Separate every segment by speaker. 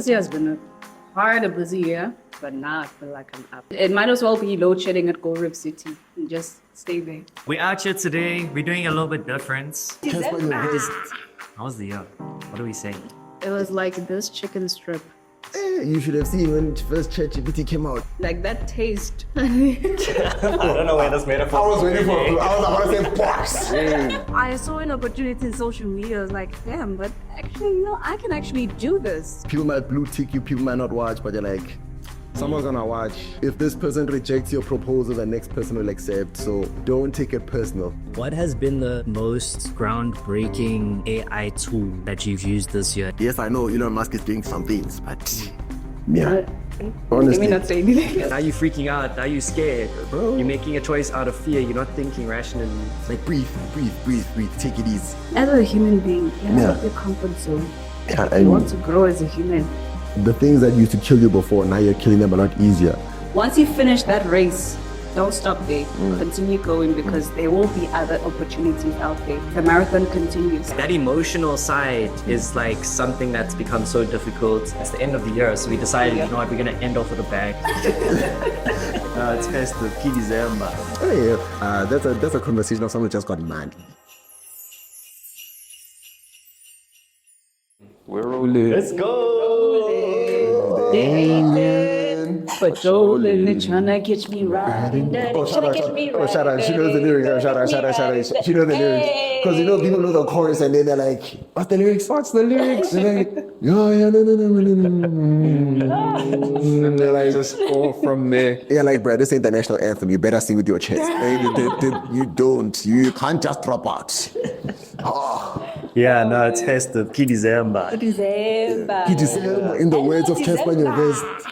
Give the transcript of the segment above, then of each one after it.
Speaker 1: This year has been a busy year, but now I feel like I'm up. It might as well be load shedding at Go River City and just stay there.
Speaker 2: We're out here today. We're doing a little bit different. How was the year? What do we say?
Speaker 1: It was like this chicken strip.
Speaker 3: You should have seen when first ChatGPT came out.
Speaker 1: Like that taste.
Speaker 2: I don't know where this metaphor.
Speaker 3: I was waiting for. I was about to say box.
Speaker 1: I saw an opportunity in social media. I was like, damn, but actually, I can actually do this.
Speaker 3: People might blue tick you, people might not watch, but you're like, someone's gonna watch. If this person rejects your proposal, the next person will accept. So don't take it personal.
Speaker 2: What has been the most groundbreaking AI tool that you've used this year?
Speaker 3: Yes, I know Elon Musk is doing some things, but
Speaker 1: Let
Speaker 3: honestly,
Speaker 1: me not say anything.
Speaker 2: Are you freaking out? Are you scared?
Speaker 3: Bro.
Speaker 2: You're making a choice out of fear. You're not thinking rationally.
Speaker 3: like breathe. Take it easy.
Speaker 1: As a human being, you
Speaker 3: Yeah.
Speaker 1: have your comfort zone.
Speaker 3: Yeah,
Speaker 1: You want
Speaker 3: and
Speaker 1: to grow as a human.
Speaker 3: the things that used to kill you before, now you're killing them a lot easier.
Speaker 1: Once you finish that race, don't stop there. Continue going because there will be other opportunities out there. The marathon continues.
Speaker 2: That emotional side is like something that's become so difficult. It's the end of the year, so we decided, you know what, we're gonna end off with a bang. It's festive, December.
Speaker 3: Hey, that's a conversation of someone who just got mad.
Speaker 4: We're rolling.
Speaker 2: Let's go!
Speaker 1: Patrolling, trying to catch me riding dirty.
Speaker 3: Oh, shout out. She knows the lyrics. Shout out. She knows the lyrics. Because people know the chorus and then they're like, what's the lyrics? They're like, yeah, no. They're like,
Speaker 4: Just go from there.
Speaker 3: yeah, like, bro, this ain't the national anthem. You better sing with your chest. You don't. You can't just drop out.
Speaker 2: Yeah, no, it's festive, December.
Speaker 1: December.
Speaker 3: In the words of Casper Nyovest.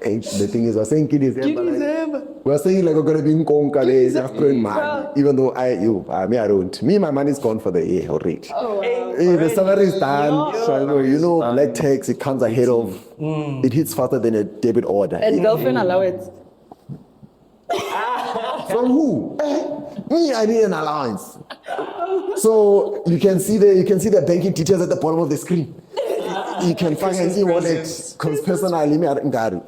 Speaker 3: Hey, the thing is, we're saying December. Like, we're saying like we're gonna be in Konka days after money. Even though I don't. Me, my money's gone for the year already.
Speaker 1: Oh, wow.
Speaker 3: Hey, the salary is done. So you know, black tax, it comes ahead of. It hits faster than a debit order.
Speaker 1: And girlfriend allowance.
Speaker 3: From who? Me, I need an allowance. So you can see the banking details at the bottom of the screen. You can find an e-wallet because personally, me, I don't got it.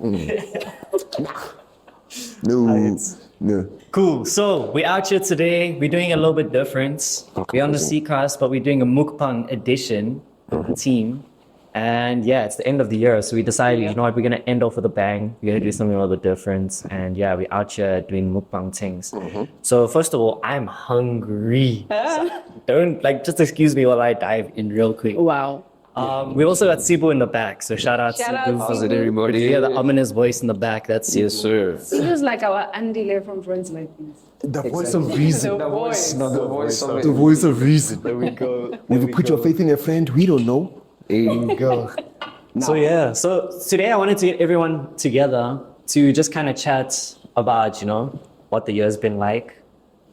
Speaker 3: No.
Speaker 2: Cool. So we're out here today. We're doing a little bit different. We're on the C.Cast, but we're doing a Mukbang edition of the team. And yeah, it's the end of the year. So we decided, you know what, we're going to end off with a bang. We're going to do something a little bit different. And yeah, we're out here doing mukbang things. So first of all, I'm hungry. So just excuse me while I dive in real quick.
Speaker 1: Wow.
Speaker 2: We also got Sibu in the back. So shout out
Speaker 1: Shout
Speaker 2: Sibu.
Speaker 1: out
Speaker 4: How's it, everybody?
Speaker 2: Yeah, the ominous voice in the back. That's Sibu.
Speaker 4: Yes, sir.
Speaker 1: He was like our Andile from Friends Like This.
Speaker 3: The voice of reason.
Speaker 1: The voice.
Speaker 4: Not the voice of it.
Speaker 3: The voice of reason.
Speaker 4: There we go.
Speaker 3: If you put your faith in a friend, we don't know. There you go.
Speaker 2: So yeah, so today I wanted to get everyone together to just kind of chat about, what the year's been like.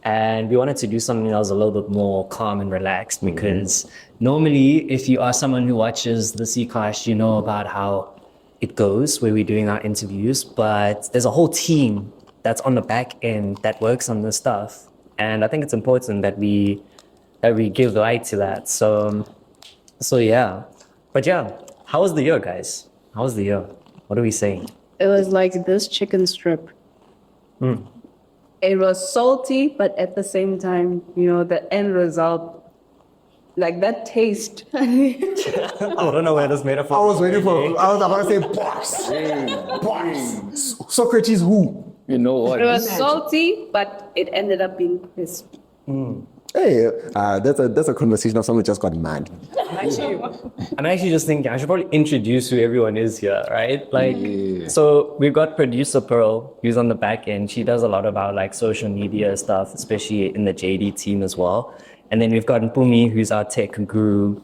Speaker 2: And we wanted to do something that was a little bit more calm and relaxed because normally if you are someone who watches the C.Cast, you know about how it goes where we're doing our interviews, but there's a whole team that's on the back end that works on this stuff. And I think it's important that we give light to that. So yeah. But yeah, how was the year, guys? How was the year? What are we saying?
Speaker 1: It was like this chicken strip. It was salty, but at the same time, the end result, like that taste.
Speaker 2: I don't know where this metaphor.
Speaker 3: I was about to say box. Socrates who?
Speaker 4: You know what?
Speaker 1: It was salty, but it ended up being crisp.
Speaker 3: Hey, that's a conversation of someone who just got mad.
Speaker 2: I'm actually just thinking I should probably introduce who everyone is here, right? So we've got producer Pearl, who's on the back end. She does a lot of our social media stuff, especially in the JD team as well. And then we've got Mpumi, who's our tech guru,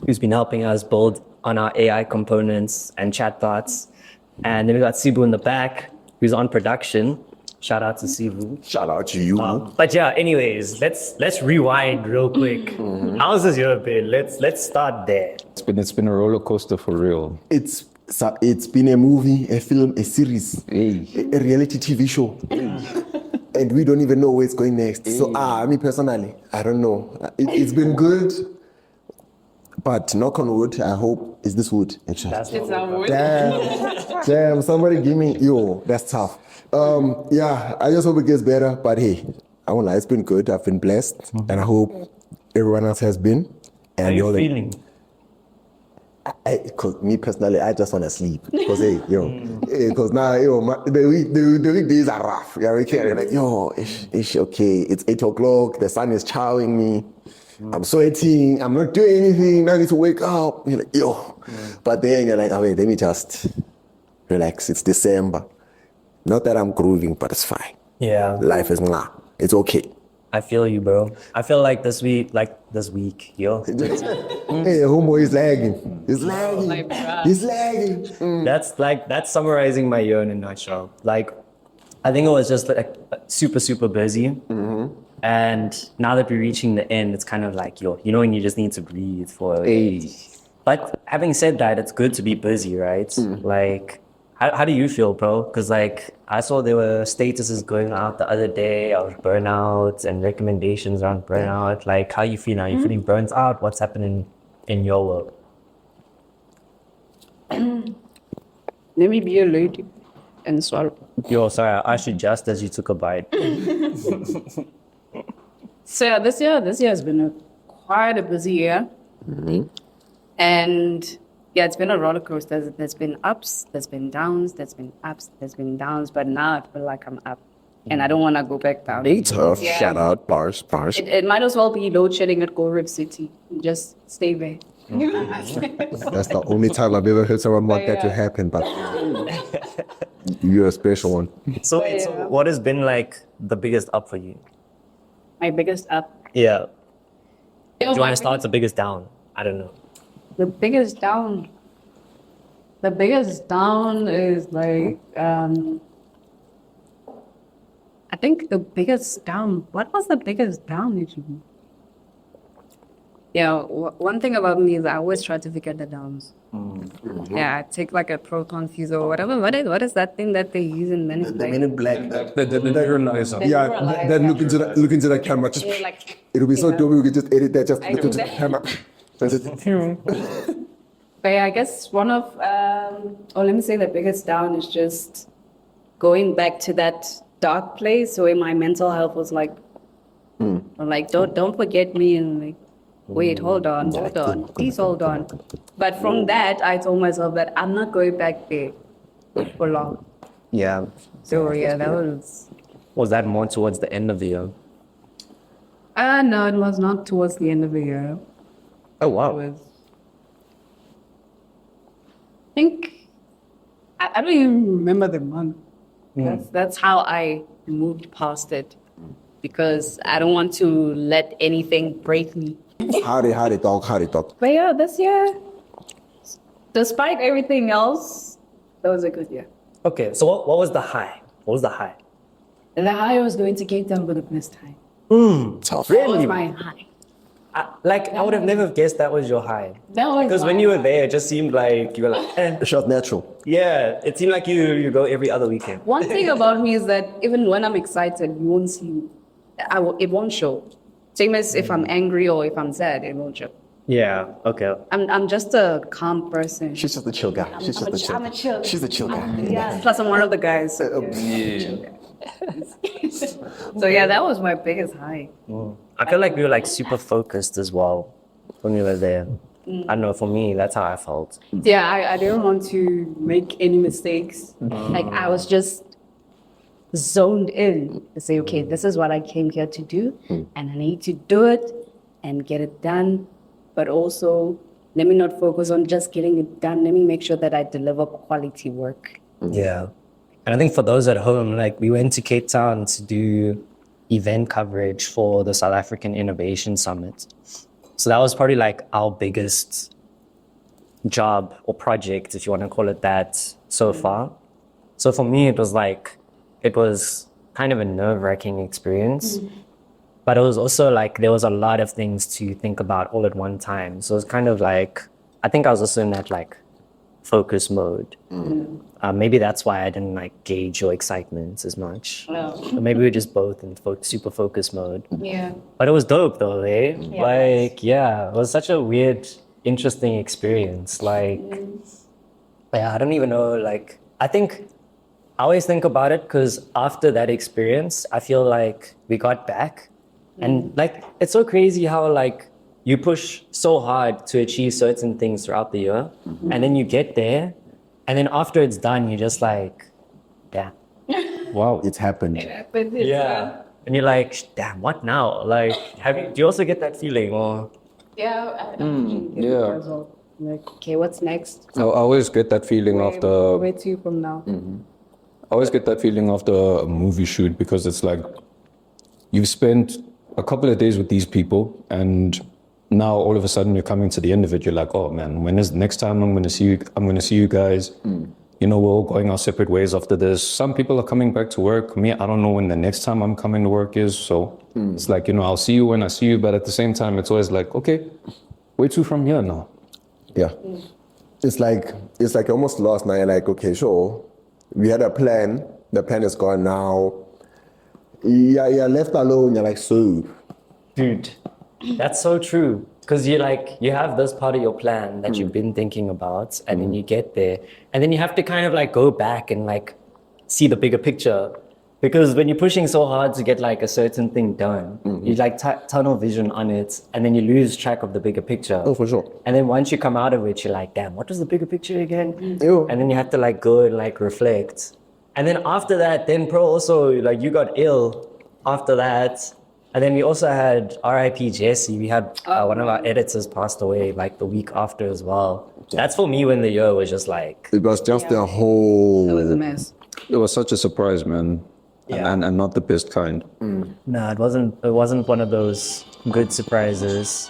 Speaker 2: who's been helping us build on our AI components and chatbots. And then we've got Sibu in the back, who's on production. Shout out to Sibu.
Speaker 3: Shout out to you.
Speaker 2: But yeah, anyways, let's rewind real quick. How's this year been? Let's start there.
Speaker 4: It's been a roller coaster for real.
Speaker 3: It's been a movie, a film, a series,
Speaker 4: Hey.
Speaker 3: a reality TV show. And we don't even know where it's going next. So, me personally, I don't know. It's been good, But knock on wood, I hope, is this wood actually?
Speaker 2: That's
Speaker 1: It's our wood.
Speaker 3: Damn, somebody give me, yo, that's tough. Yeah, I just hope it gets better, but hey, I won't lie, it's been good. I've been blessed, and I hope everyone else has been. And
Speaker 2: How are you
Speaker 3: you're
Speaker 2: feeling?
Speaker 3: Cause me personally, I just want to sleep. Cause hey, cause now, the weekdays are rough. Yeah, we can't like, it's okay. It's 8 o'clock. The sun is chowing me. I'm sweating. I'm not doing anything. I need to wake up. You're like, But then you're like, oh wait, let me just relax. It's December. Not that I'm grooving, but it's fine.
Speaker 2: Yeah.
Speaker 3: Life is it's okay.
Speaker 2: I feel you, bro. I feel like this week, yo.
Speaker 3: Hey, homeboy is lagging. He's lagging.
Speaker 1: my God.
Speaker 3: He's lagging.
Speaker 2: That's summarizing my year in a nutshell. Like, I think it was just like super, super busy. And now that we're reaching the end, it's kind of like, when you just need to breathe for a bit. But having said that, it's good to be busy, right? Like, how do you feel, bro? Because like I saw there were statuses going out the other day of burnout and recommendations around burnout. Like, how you feel now? You feeling burnt out? What's happening in your world?
Speaker 1: Let me be a lady and swallow.
Speaker 2: Yo, sorry, I should just as you took a bite.
Speaker 1: So yeah, this year has been quite a busy year. And yeah, it's been a roller coaster. There's been ups, there's been downs, there's been ups, there's been downs, but now I feel like I'm up. And I don't want to go back down.
Speaker 3: Hey, tough.
Speaker 1: Yeah.
Speaker 3: Shout out. Bars.
Speaker 1: It might as well be load shedding at Go Rip City. Just stay there.
Speaker 3: That's the only time I've ever heard someone want that to happen, but you're a special one.
Speaker 2: So,
Speaker 1: Yeah.
Speaker 2: so what has been like the biggest up for you?
Speaker 1: My biggest up.
Speaker 2: Yeah.
Speaker 1: Do
Speaker 2: Do you want to start with the biggest down? I don't know.
Speaker 1: The biggest down. The biggest down is like, I think the biggest down. What was the biggest down usually? Yeah, one thing about me is I always try to forget the downs. Yeah, I take like a proton fuse or whatever. What is that thing that they use in many
Speaker 3: The
Speaker 1: places?
Speaker 3: Men in Black.
Speaker 4: The neuralizer.
Speaker 3: Yeah,
Speaker 1: Neuralizer,
Speaker 3: then look into the camera. Just,
Speaker 1: Yeah, like,
Speaker 3: it'll be so
Speaker 1: know.
Speaker 3: dope. We could just edit that. Just
Speaker 1: I
Speaker 3: look
Speaker 1: do
Speaker 3: into the
Speaker 1: that.
Speaker 3: camera.
Speaker 1: But yeah, I guess one of, or let me say the biggest down is just going back to that dark place where my mental health was like, like don't forget me and like, wait, hold on, please hold on. But from that, I told myself that I'm not going back there for long.
Speaker 2: Yeah.
Speaker 1: So yeah, that was.
Speaker 2: Was that more towards the end of the year?
Speaker 1: No, it was not towards the end of the year.
Speaker 2: Oh,
Speaker 1: It
Speaker 2: wow.
Speaker 1: was. I think I don't even remember the month. That's how I moved past it because I don't want to let anything break me.
Speaker 3: How they talk.
Speaker 1: But yeah, this year, despite everything else, that was a good year.
Speaker 2: Okay, so what was the high? What was the high?
Speaker 1: And the high was going to Cape Town for the first time.
Speaker 3: Tough.
Speaker 1: That was my high.
Speaker 2: I would have never guessed that was your high.
Speaker 1: That was
Speaker 2: Because when
Speaker 1: my
Speaker 2: you were
Speaker 1: high.
Speaker 2: there, it just seemed like you were like,
Speaker 3: It's just natural.
Speaker 2: yeah. It seemed like you go every other weekend.
Speaker 1: One thing about me is that even when I'm excited, you won't see. It won't show. Same as if I'm angry or if I'm sad, it won't show.
Speaker 2: Yeah. Okay.
Speaker 1: I'm just a calm person.
Speaker 3: She's just a chill guy. She's just a chill.
Speaker 1: I'm a chill.
Speaker 3: She's a chill guy.
Speaker 1: Yeah. Plus, I'm one of the guys. So,
Speaker 4: Yeah.
Speaker 1: so yeah, that was my biggest high.
Speaker 2: I feel like we were like super focused as well when we were there. I don't know. For me, that's how I felt.
Speaker 1: Yeah, I didn't want to make any mistakes. Like I was just zoned in to say, okay, this is what I came here to do, and I need to do it and get it done. But also, let me not focus on just getting it done. Let me make sure that I deliver quality work.
Speaker 2: Yeah. And I think for those at home, like we went to Cape Town to do event coverage for the South African Innovation Summit. So that was probably like our biggest job or project, if you want to call it that, so far. So for me, it was kind of a nerve-wracking experience. But it was also like there was a lot of things to think about all at one time. So it's kind of like, I think I was also in that like focus mode. Maybe that's why I didn't like gauge your excitement as much.
Speaker 1: No.
Speaker 2: Or maybe we were just both in super focus mode.
Speaker 1: Yeah.
Speaker 2: But it was dope though, eh?
Speaker 1: Yeah.
Speaker 2: Like, yeah, it was such a weird interesting experience. Like, yeah, I don't even know. Like, I always think about it because after that experience, I feel like we got back. And like, it's so crazy how like you push so hard to achieve certain things throughout the year. And then you get there. And then after it's done, you're just like, yeah.
Speaker 3: Wow, it's happened.
Speaker 1: But it's,
Speaker 2: Yeah. And you're like, damn, what now? Like, do you also get that feeling or?
Speaker 1: yeah, I don't get it
Speaker 4: yeah.
Speaker 1: as well. Like, okay, what's next?
Speaker 4: I always get that feeling after.
Speaker 1: Where to from now?
Speaker 4: I always get that feeling after a movie shoot because it's like you've spent a couple of days with these people and now all of a sudden you're coming to the end of it. You're like, oh man, when is next time I'm gonna see you guys. You know, we're all going our separate ways after this. Some people are coming back to work. Me, I don't know when the next time I'm coming to work is. So it's like, you know, I'll see you when I see you, but at the same time it's always like, okay, where to from here now?
Speaker 3: Yeah. It's like almost lost now. You're like, okay, sure. We had a plan. The plan is gone now. You're left alone. You're like, so.
Speaker 2: Dude, that's so true. Because you have this part of your plan that you've been thinking about, and then you get there, and then you have to kind of like go back and like see the bigger picture. Because when you're pushing so hard to get like a certain thing done, you like tunnel vision on it, and then you lose track of the bigger picture.
Speaker 3: Oh, for sure.
Speaker 2: And then once you come out of it, you're like, damn, what was the bigger picture again?
Speaker 3: Ew.
Speaker 2: And then you have to like go and like reflect. And then after that, then bro, also like you got ill after that. And then we also had RIP Jesse. We had one of our editors passed away like the week after as well. That's for me when the year was just like.
Speaker 3: It was just a whole.
Speaker 1: It was a mess.
Speaker 4: It was such a surprise, man.
Speaker 2: Yeah.
Speaker 4: And not the best kind.
Speaker 2: No, it wasn't one of those good surprises.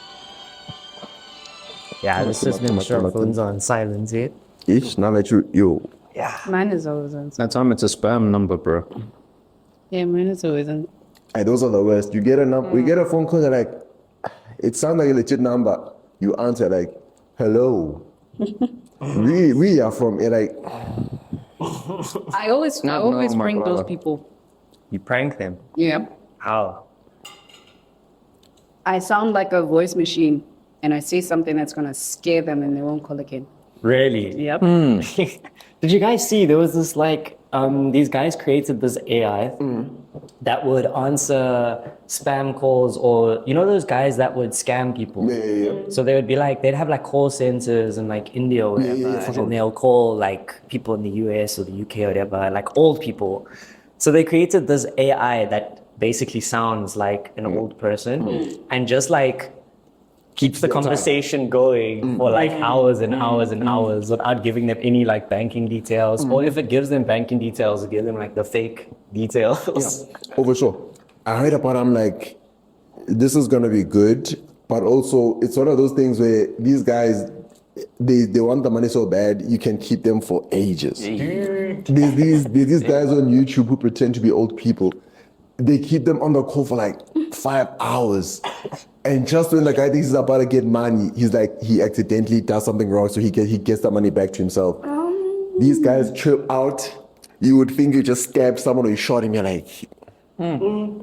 Speaker 2: Yeah, this has been sure phones on silent yet.
Speaker 3: Ish, now that you.
Speaker 2: Yeah.
Speaker 1: Mine is always on.
Speaker 4: That time it's a spam number, bro.
Speaker 1: Yeah, mine is always on.
Speaker 3: Hey, those are the worst. You get a number, we get a phone call, they're like, it sounds like a legit number. You answer like, hello. we are from it like.
Speaker 1: I always
Speaker 4: my
Speaker 1: bring those
Speaker 4: brother.
Speaker 1: people.
Speaker 2: You prank them.
Speaker 1: Yeah.
Speaker 2: How?
Speaker 1: I sound like a voice machine, and I say something that's gonna scare them, and they won't call again.
Speaker 2: Really?
Speaker 1: Yep.
Speaker 2: Did you guys see there was this like these guys created this AI that would answer spam calls, or you know those guys that would scam people.
Speaker 3: Yeah.
Speaker 2: So they would be like, they'd have like call centers in like India or whatever,
Speaker 3: yeah, for sure.
Speaker 2: and they'll call like people in the US or the UK or whatever, like old people. So they created this AI that basically sounds like an old person and just like keeps the conversation going for like hours and hours and hours without giving them any like banking details. Or if it gives them banking details, it gives them like the fake details.
Speaker 3: Over sure. I heard about I'm like, this is gonna be good, but also it's one of those things where these guys they want the money so bad you can keep them for ages. There's these guys on YouTube who pretend to be old people. They keep them on the call for like 5 hours. And just when the guy thinks he's about to get money, he's like, he accidentally does something wrong, so he gets the money back to himself. These guys trip out. You would think you just stabbed someone or you shot him. You're like,
Speaker 2: Damn.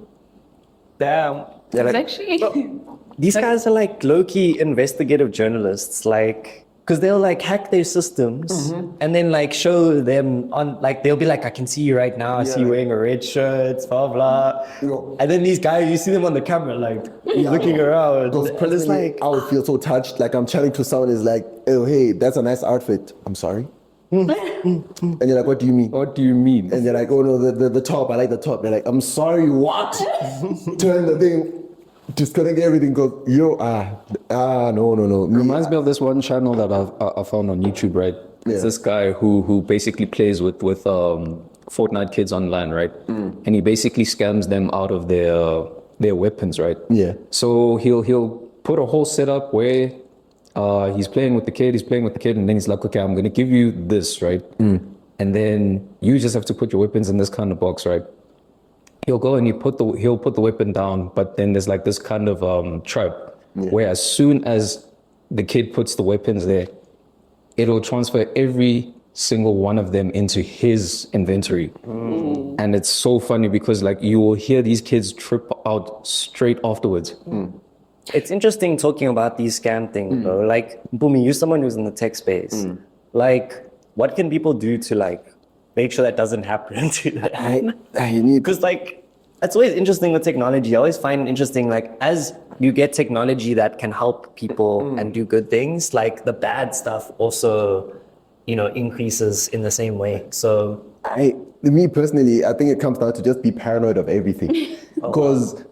Speaker 3: you're
Speaker 1: It's
Speaker 3: like,
Speaker 1: actually.
Speaker 2: These guys are like low-key investigative journalists, like, because they'll like hack their systems and then like show them on, like, they'll be like, I can see you right now. I see you wearing a red shirt, blah, blah.
Speaker 3: Yeah.
Speaker 2: And then these guys, you see them on the camera, like, looking around.
Speaker 3: Because
Speaker 2: And it's
Speaker 3: personally,
Speaker 2: like,
Speaker 3: I would feel so touched. Like I'm chatting to someone is like, oh, hey, that's a nice outfit. I'm sorry. And you're like, what do you mean?
Speaker 4: What do you mean?
Speaker 3: And they're like, oh no, the top, I like the top. They're like, I'm sorry, what? Turn the thing, disconnect everything, goes, yo, no.
Speaker 4: Reminds me of this one channel that I found on YouTube, right?
Speaker 3: Yeah.
Speaker 4: It's this guy who basically plays with Fortnite kids online, right? And he basically scams them out of their weapons, right?
Speaker 3: Yeah.
Speaker 4: So he'll put a whole setup where he's playing with the kid, and then he's like, okay, I'm gonna give you this, right? And then you just have to put your weapons in this kind of box, right? He'll go and he'll put the weapon down, but then there's like this kind of trap where as soon as the kid puts the weapons there, it'll transfer every single one of them into his inventory. And it's so funny because like you will hear these kids trip out straight afterwards.
Speaker 2: it's interesting talking about these scam things, though. Like, Mpumi, you're someone who's in the tech space. Like, what can people do to like make sure that doesn't happen to them?
Speaker 3: I need
Speaker 2: Because like, it's always interesting with technology. I always find it interesting, like, as you get technology that can help people and do good things, like the bad stuff also, you know, increases in the same way. So
Speaker 3: me personally, I think it comes down to just be paranoid of everything. Because,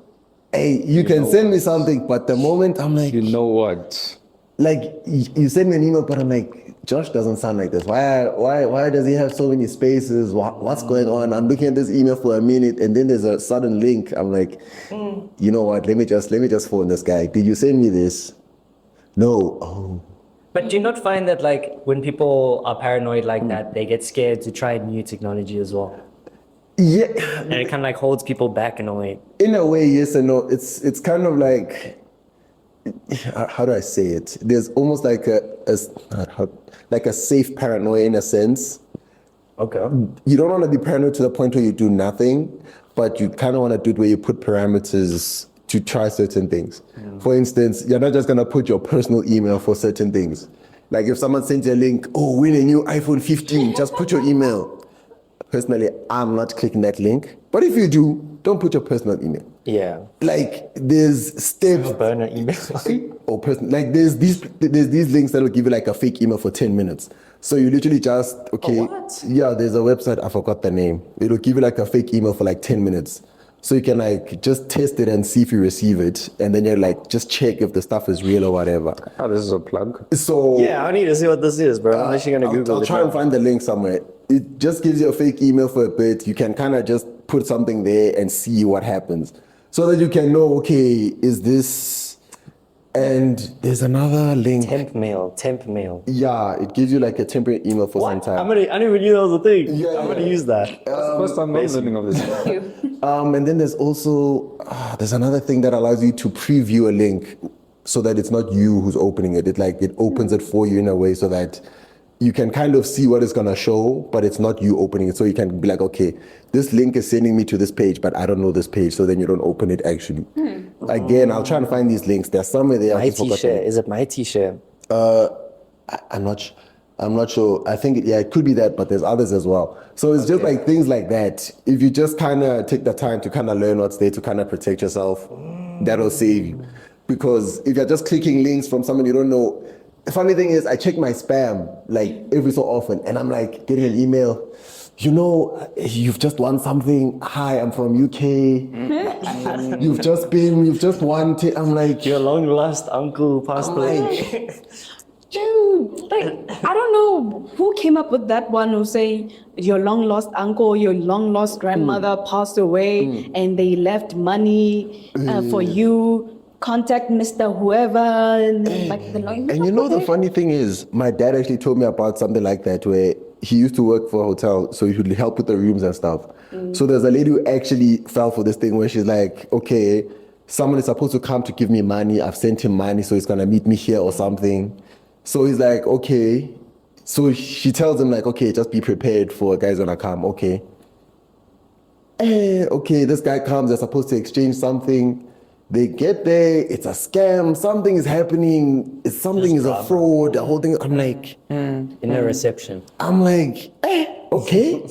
Speaker 3: hey, you can send me something, but the moment I'm like,
Speaker 4: You know what?
Speaker 3: like you send me an email, but I'm like, Josh doesn't sound like this. Why does he have so many spaces? What's going on? I'm looking at this email for a minute, and then there's a sudden link. I'm like, you know what? Let me just phone this guy. Did you send me this? No. Oh.
Speaker 2: but do you not find that like when people are paranoid like that, they get scared to try new technology as well?
Speaker 3: Yeah.
Speaker 2: And it kind of like holds people back in a way.
Speaker 3: In a way, yes and no. It's kind of like, how do I say it? There's almost like a safe paranoia in a sense.
Speaker 2: Okay.
Speaker 3: You don't want to be paranoid to the point where you do nothing, but you kind of want to do it where you put parameters to try certain things. For instance, you're not just going to put your personal email for certain things. Like if someone sends you a link, oh, win a new iPhone 15, just put your email. Personally, I'm not clicking that link. But if you do, don't put your personal email.
Speaker 2: Yeah.
Speaker 3: Like there's steps.
Speaker 2: Burner email.
Speaker 3: Or person, like there's these links that will give you like a fake email for 10 minutes. So you literally just, okay.
Speaker 2: what?
Speaker 3: Yeah, there's a website, I forgot the name. It'll give you like a fake email for like 10 minutes. So you can like just test it and see if you receive it. And then you're like, just check if the stuff is real or whatever.
Speaker 4: Oh, this is a plug.
Speaker 3: So
Speaker 2: Yeah, I need to see what this is, bro. I'm actually gonna Google
Speaker 3: I'll
Speaker 2: it.
Speaker 3: try and find the link somewhere. It just gives you a fake email for a bit. You can kind of just put something there and see what happens. So that you can know, okay, is this... And there's another link.
Speaker 2: Temp mail.
Speaker 3: Yeah, it gives you like a temporary email for some time.
Speaker 2: I didn't even knew that was a thing.
Speaker 3: Yeah,
Speaker 2: I'm gonna
Speaker 3: yeah.
Speaker 2: use that.
Speaker 4: That's the first time I'm learning of this.
Speaker 3: And then there's also, there's another thing that allows you to preview a link so that it's not you who's opening it. It opens it for you in a way so that you can kind of see what it's gonna show, but it's not you opening it. So you can be like, okay, this link is sending me to this page, but I don't know this page. So then you don't open it actually. Again, I'll try and find these links. There's somewhere there. I just forgot
Speaker 2: Share. Is it my T-share?
Speaker 3: I'm not sure. I think, it could be that, but there's others as well. So it's just like things like that. If you just kind of take the time to kind of learn what's there to kind of protect yourself, that'll save you. Because if you're just clicking links from someone you don't know, the funny thing is I check my spam like every so often and I'm like getting an email, you know, you've just won something. Hi, I'm from UK. You've just won. I'm like,
Speaker 2: Your long lost uncle passed away.
Speaker 1: Dude, like, I don't know who came up with that one who say your long lost uncle, your long lost grandmother passed away and they left money for you. Contact Mr. Whoever. And like the long.
Speaker 3: And you know the funny thing is, my dad actually told me about something like that where he used to work for a hotel, so he would help with the rooms and stuff. So there's a lady who actually fell for this thing where she's like, okay, someone is supposed to come to give me money. I've sent him money, so he's gonna meet me here or something. So he's like, okay. So she tells him like, okay, just be prepared for a guy's gonna come. Okay. Okay, this guy comes. They're supposed to exchange something. They get there, it's a scam, something is happening, something is a fraud, the whole thing. I'm like,
Speaker 2: In the reception.
Speaker 3: I'm like, okay.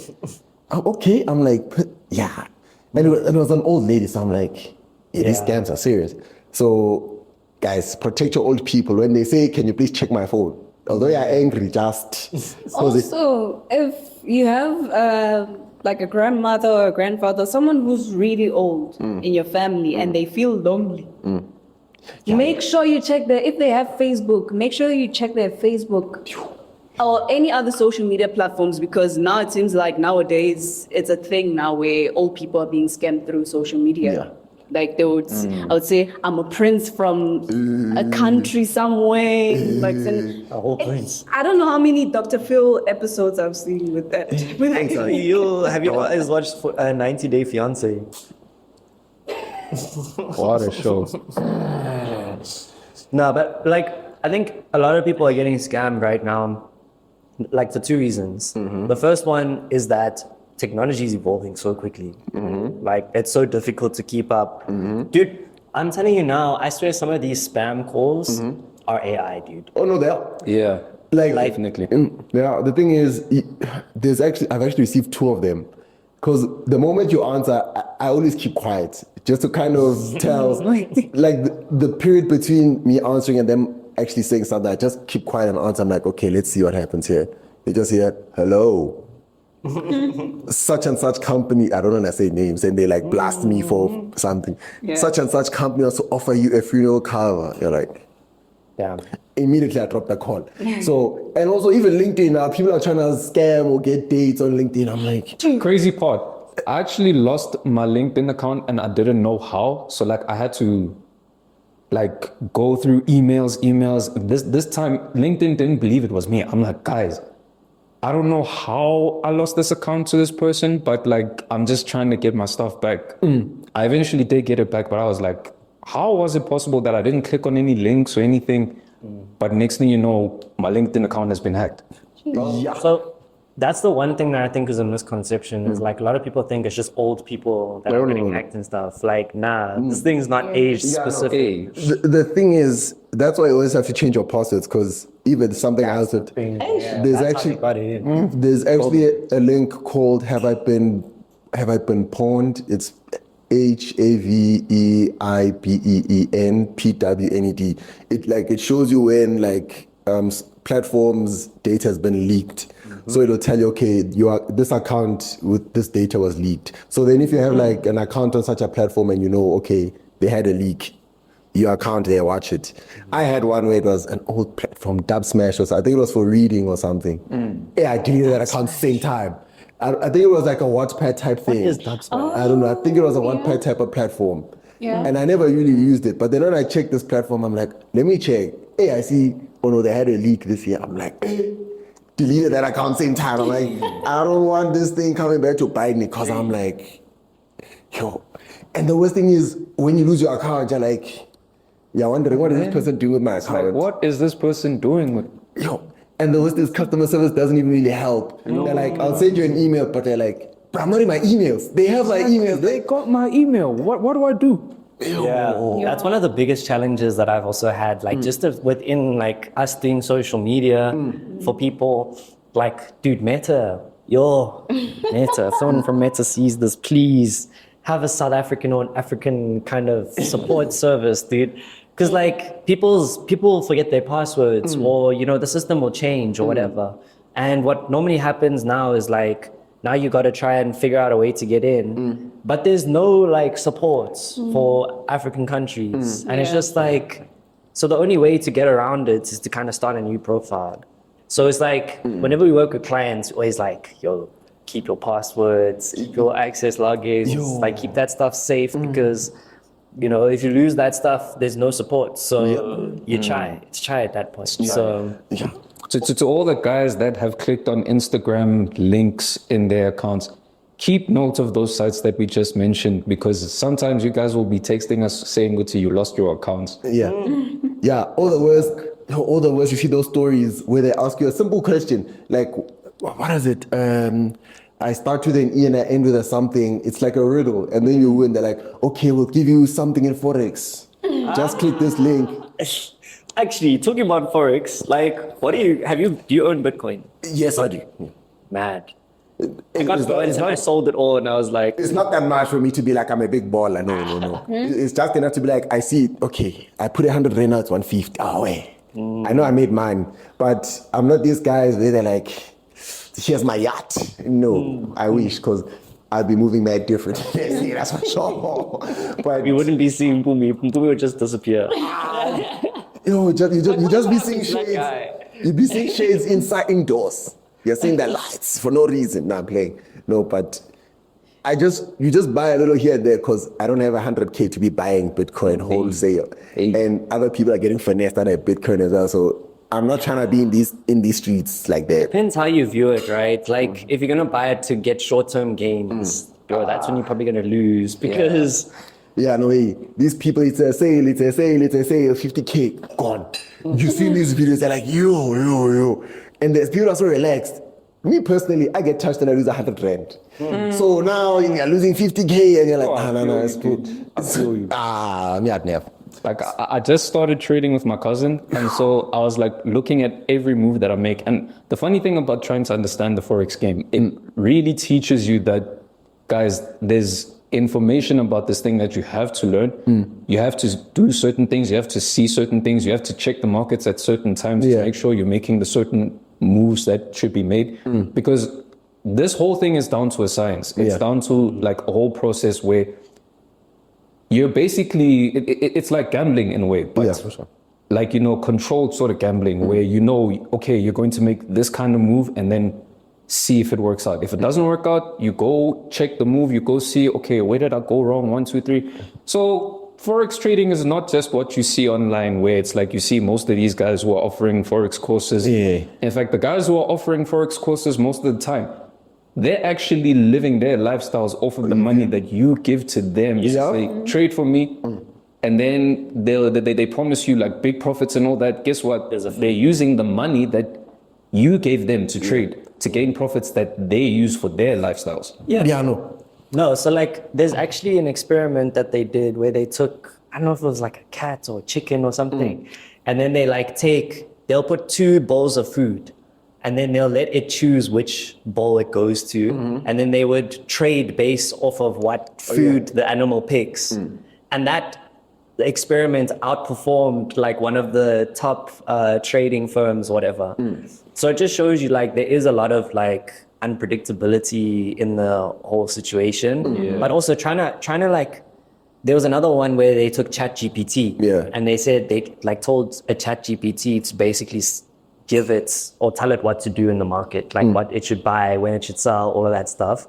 Speaker 3: Okay. I'm like, yeah. And it was an old lady, so I'm like, these scams are serious. So, guys, protect your old people. When they say, can you please check my phone? Although you're angry, just...
Speaker 1: Also, if you have like a grandmother or a grandfather, someone who's really old in your family and they feel lonely, make sure you check if they have Facebook, make sure you check their Facebook or any other social media platforms, because now it seems like nowadays it's a thing now where old people are being scammed through social media.
Speaker 3: Yeah.
Speaker 1: Like they would, I would say, I'm a prince from a country somewhere. Like
Speaker 2: A whole prince.
Speaker 1: I don't know how many Dr. Phil episodes I've seen with that.
Speaker 2: Have you guys watched 90 Day Fiancé?
Speaker 4: What a show.
Speaker 2: No, but like, I think a lot of people are getting scammed right now, like for two reasons. The first one is that technology is evolving so quickly. Like, it's so difficult to keep up. Dude, I'm telling you now, I swear some of these spam calls are AI, dude.
Speaker 3: Oh no, they are.
Speaker 4: Yeah.
Speaker 3: Like
Speaker 4: Definitely.
Speaker 3: Yeah, the thing is, I've actually received 2 of them, because the moment you answer, I always keep quiet just to kind of tell, like the period between me answering and them actually saying something. I just keep quiet and answer. I'm like, okay, let's see what happens here. They just hear, hello, such and such company. I don't want to say names, and they like blast me for something. Such and such company wants to offer you a funeral cover. You're like,
Speaker 2: Damn.
Speaker 3: immediately I dropped the call. So, and also even LinkedIn now, people are trying to scam or get dates on LinkedIn. I'm like,
Speaker 4: Crazy part. I actually lost my LinkedIn account and I didn't know how. So like I had to like go through emails. This time LinkedIn didn't believe it was me. I'm like, guys, I don't know how I lost this account to this person, but like I'm just trying to get my stuff back. I eventually did get it back, but I was like, how was it possible that I didn't click on any links or anything? But next thing you know, my LinkedIn account has been hacked.
Speaker 2: So that's the one thing that I think is a misconception is like a lot of people think it's just old people that are getting hacked and stuff. Like, nah, this thing's not age specific.
Speaker 3: the thing is, that's why you always have to change your passwords, because even something else that there's actually there's actually a link called Have I Been Pwned? It's HAVEIBEENPWNED. It shows you when platforms data has been leaked. So it'll tell you, okay, this account with this data was leaked. So then if you have like an account on such a platform and you know, okay, they had a leak, your account there, watch it. I had one where it was an old platform, Dub Smash or something. I think it was for reading or something. Yeah, I deleted that account same time. I think it was like a Wattpad type thing.
Speaker 2: What is Dub Smash?
Speaker 3: I don't know. I think it was a Wattpad type of platform.
Speaker 1: Yeah.
Speaker 3: And I never really used it. But then when I checked this platform, I'm like, let me check. Hey, I see, oh no, they had a leak this year. I'm like, deleted that account same time. I'm like, I don't want this thing coming back to bite me, because I'm like, yo. And the worst thing is, when you lose your account, you're like, you're wondering, what is this person doing with my account?
Speaker 4: Like, what is this person doing with?
Speaker 3: Yo. And the worst is, customer service doesn't even really help. They're like, I'll send you an email, but they're like, but I'm not in my emails. They have my emails.
Speaker 4: They got my email. What do I do?
Speaker 2: Yeah, that's one of the biggest challenges that I've also had. Like just within like us doing social media for people, like, dude, Meta, if someone from Meta sees this, please have a South African or an African kind of support service, dude. Because like people forget their passwords, or the system will change or whatever. And what normally happens now is like, now you got to try and figure out a way to get in, but there's no like supports for African countries, and it's just like, so the only way to get around it is to kind of start a new profile. So it's like whenever we work with clients, always like, yo, keep your passwords, keep your access logins, like keep that stuff safe, because if you lose that stuff, there's no support. So it's shy at that point. So
Speaker 4: To all the guys that have clicked on Instagram links in their accounts, keep note of those sites that we just mentioned, because sometimes you guys will be texting us saying, "Guti, you lost your accounts."
Speaker 3: Yeah. Yeah. All the worst, you see those stories where they ask you a simple question, like, what is it? I start with an E and I end with a something. It's like a riddle. And then you win. They're like, okay, we'll give you something in Forex. Just click this link.
Speaker 2: actually, talking about Forex, like, do you own Bitcoin?
Speaker 3: Yes, I do.
Speaker 2: Mad. I sold it all, and I was like,
Speaker 3: It's not that much for me to be like, I'm a big baller. No. It's just enough to be like, I see, okay, I put 100 rand out, 150. Oh, wait. I know I made mine. But I'm not these guys where they're like, here's my yacht. No, I wish, because I'd be moving mad different. Yes, that's for sure. But
Speaker 2: we wouldn't be seeing Mpumi. Mpumi would just disappear.
Speaker 3: you just be seeing shades. You'd be seeing shades indoors. You're seeing the lights for no reason. No, I'm playing. No, but you just buy a little here and there, because I don't have 100K to be buying Bitcoin wholesale. And other people are getting finessed out of Bitcoin as well. So I'm not trying to be in these streets like that.
Speaker 2: Depends how you view it, right? Like, if you're gonna buy it to get short-term gains, bro, that's when you're probably gonna lose, because
Speaker 3: Yeah, no way. These people, it's a sale, 50K, gone. You see these videos, they're like, yo. And the people are so relaxed. Me personally, I get touched and I lose 100 rand. So now you're losing 50K and you're like, no, it's cool.
Speaker 4: I feel you.
Speaker 3: Me, I'd never.
Speaker 4: Like I just started trading with my cousin, and so I was like looking at every move that I make. And the funny thing about trying to understand the forex game, it really teaches you that, guys, there's information about this thing that you have to learn. You have to do certain things. You have to see certain things. You have to check the markets at certain times to make sure you're making the certain moves that should be made. Because this whole thing is down to a science. It's down to like a whole process where you're basically, it's like gambling in a way, but
Speaker 3: for sure.
Speaker 4: like, controlled sort of gambling where okay, you're going to make this kind of move and then see if it works out. If it doesn't work out, you go check the move, you go see, okay, where did I go wrong? 1, 2, 3. So Forex trading is not just what you see online where it's like you see most of these guys who are offering Forex courses. In fact, the guys who are offering Forex courses most of the time, they're actually living their lifestyles off of the money that you give to them. You say, trade for me. And then they promise you like big profits and all that. Guess what? They're using the money that you gave them to trade to gain profits that they use for their lifestyles.
Speaker 2: No, so like there's actually an experiment that they did where they took, I don't know if it was like a cat or a chicken or something. And then they'll put 2 bowls of food. And then they'll let it choose which bowl it goes to. And then they would trade based off of what food the animal picks. And the experiment outperformed like one of the top trading firms, whatever. So it just shows you like there is a lot of like unpredictability in the whole situation. But also trying to like, there was another one where they took ChatGPT. And they said they like told a ChatGPT to basically give it or tell it what to do in the market, like what it should buy, when it should sell, all of that stuff.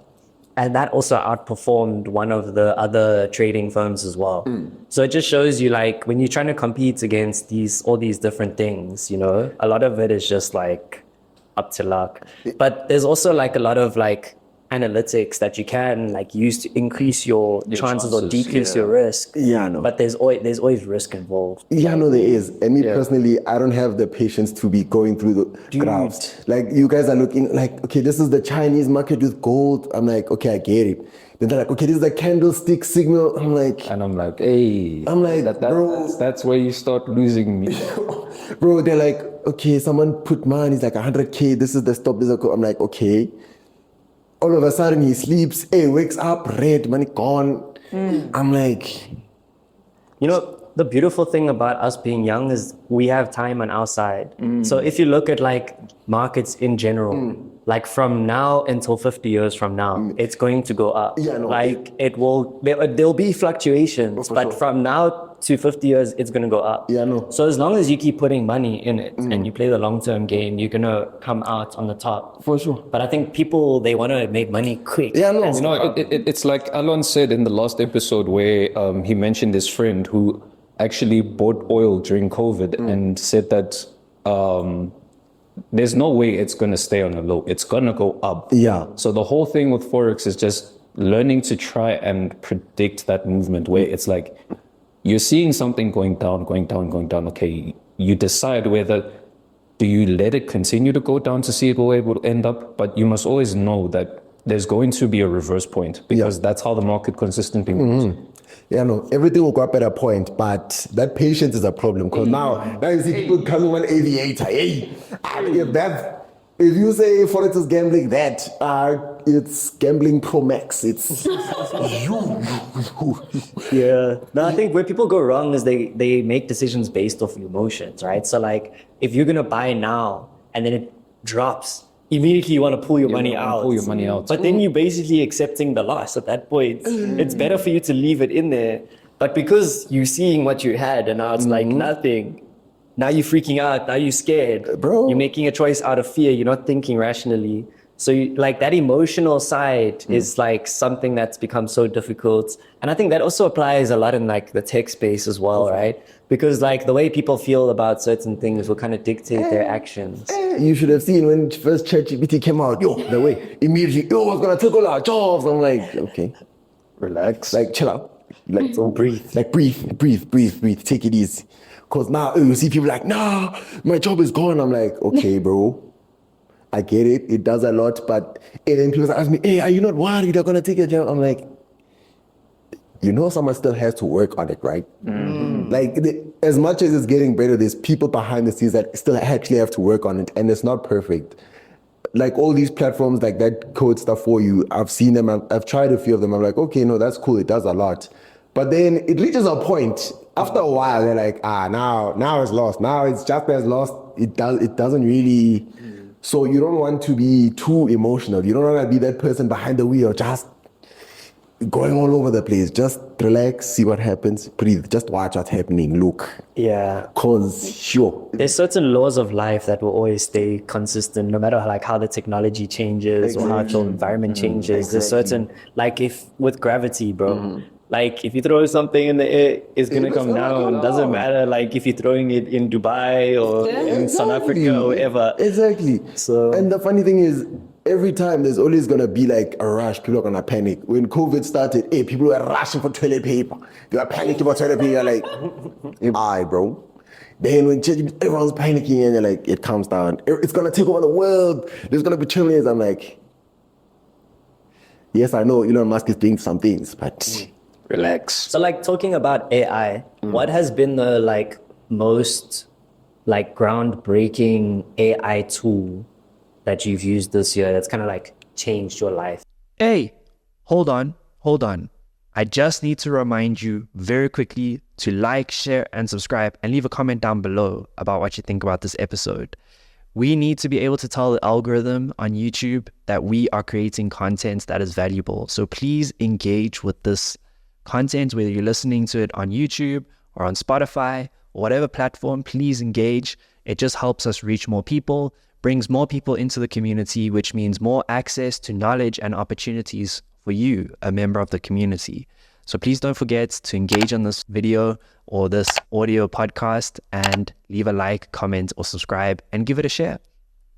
Speaker 2: And that also outperformed one of the other trading firms as well. So it just shows you like when you're trying to compete against all these different things, a lot of it is just like up to luck. But there's also like a lot of like analytics that you can like use to increase your chances or decrease your risk. But there's always risk involved.
Speaker 3: There is. And me personally, I don't have the patience to be going through the graphs. Like you guys are looking like, okay, this is the Chinese market with gold. I'm like, okay, I get it. Then they're like, okay, this is the candlestick signal. I'm like,
Speaker 4: hey.
Speaker 3: Bro,
Speaker 4: that's where you start losing me.
Speaker 3: Bro, they're like, okay, someone put money, it's like 100K. This is the stop. This is the I'm like, okay. All of a sudden he sleeps, wakes up, red, money gone. I'm like...
Speaker 2: The beautiful thing about us being young is we have time on our side. So if you look at like markets in general, like from now until 50 years from now, it's going to go up. There'll be fluctuations, but from now to 50 years, it's going to go up. So as long as you keep putting money in it and you play the long-term game, you're going to come out on the top.
Speaker 3: For sure.
Speaker 2: But I think people, they want to make money quick.
Speaker 4: It's like Alon said in the last episode where he mentioned his friend who actually bought oil during COVID and said that there's no way it's going to stay on a low. It's going to go up. So the whole thing with Forex is just learning to try and predict that movement where it's like you're seeing something going down. Okay, you decide whether do you let it continue to go down to see where it will end up, but you must always know that there's going to be a reverse point because that's how the market consistently moves.
Speaker 3: Everything will go up at a point, but that patience is a problem because now you see people coming on aviator. If you say Forex is gambling, it's gambling pro max. It's
Speaker 2: No, I think where people go wrong is they make decisions based off emotions, right? So like if you're gonna buy now and then it drops, immediately you want to pull your money out. But then you're basically accepting the loss at that point. It's better for you to leave it in there. But because you're seeing what you had and now it's like nothing, now you're freaking out, now you're scared.
Speaker 3: Bro.
Speaker 2: You're making a choice out of fear, you're not thinking rationally. So like that emotional side is like something that's become so difficult. And I think that also applies a lot in like the tech space as well, right? Because like the way people feel about certain things will kind of dictate their actions.
Speaker 3: You should have seen when first ChatGPT came out, the way immediately, what's gonna take all our jobs? I'm like, okay, relax, like chill out, like so breathe, take it easy. Cause now you see people like, nah, my job is gone. I'm like, okay, bro. I get it. It does a lot, but and then people ask me, hey, are you not worried you're gonna take a job? I'm like, someone still has to work on it, right? Like, as much as it's getting better, there's people behind the scenes that still actually have to work on it, and it's not perfect. Like all these platforms like that code stuff for you, I've seen them, I've tried a few of them. I'm like, okay, no, that's cool. It does a lot. But then it reaches a point, after a while, they're like, now it's lost. Now it's just as lost. It doesn't really, so you don't want to be too emotional. You don't want to be that person behind the wheel, just going all over the place. Just relax, see what happens, breathe, just watch what's happening, look.
Speaker 2: Yeah.
Speaker 3: Cause sure.
Speaker 2: There's certain laws of life that will always stay consistent, no matter like how the technology changes or how the environment changes. There's certain, like if with gravity, bro, like if you throw something in the air, it's gonna come down. Doesn't matter like if you're throwing it in Dubai or in South Africa or wherever.
Speaker 3: Exactly.
Speaker 2: So,
Speaker 3: and the funny thing is, every time there's always gonna be like a rush. People are gonna panic. When COVID started, people were rushing for toilet paper. They were panicking about toilet paper. You're like, aye, bro. Then when everyone's panicking and you're like, it calms down. It's gonna take over the world. There's gonna be trillions. I'm like, yes, I know Elon Musk is doing some things, but relax.
Speaker 2: so like talking about AI, what has been the like most like groundbreaking AI tool that you've used this year that's kind of like changed your life?
Speaker 5: Hey, hold on. I just need to remind you very quickly to like, share, and subscribe, and leave a comment down below about what you think about this episode. We need to be able to tell the algorithm on YouTube that we are creating content that is valuable. So please engage with this content, whether you're listening to it on YouTube or on Spotify or whatever platform. Please engage. It just helps us reach more people, brings more people into the community, which means more access to knowledge and opportunities for you, a member of the community. So please don't forget to engage on this video or this audio podcast and leave a like, comment, or subscribe and give it a share.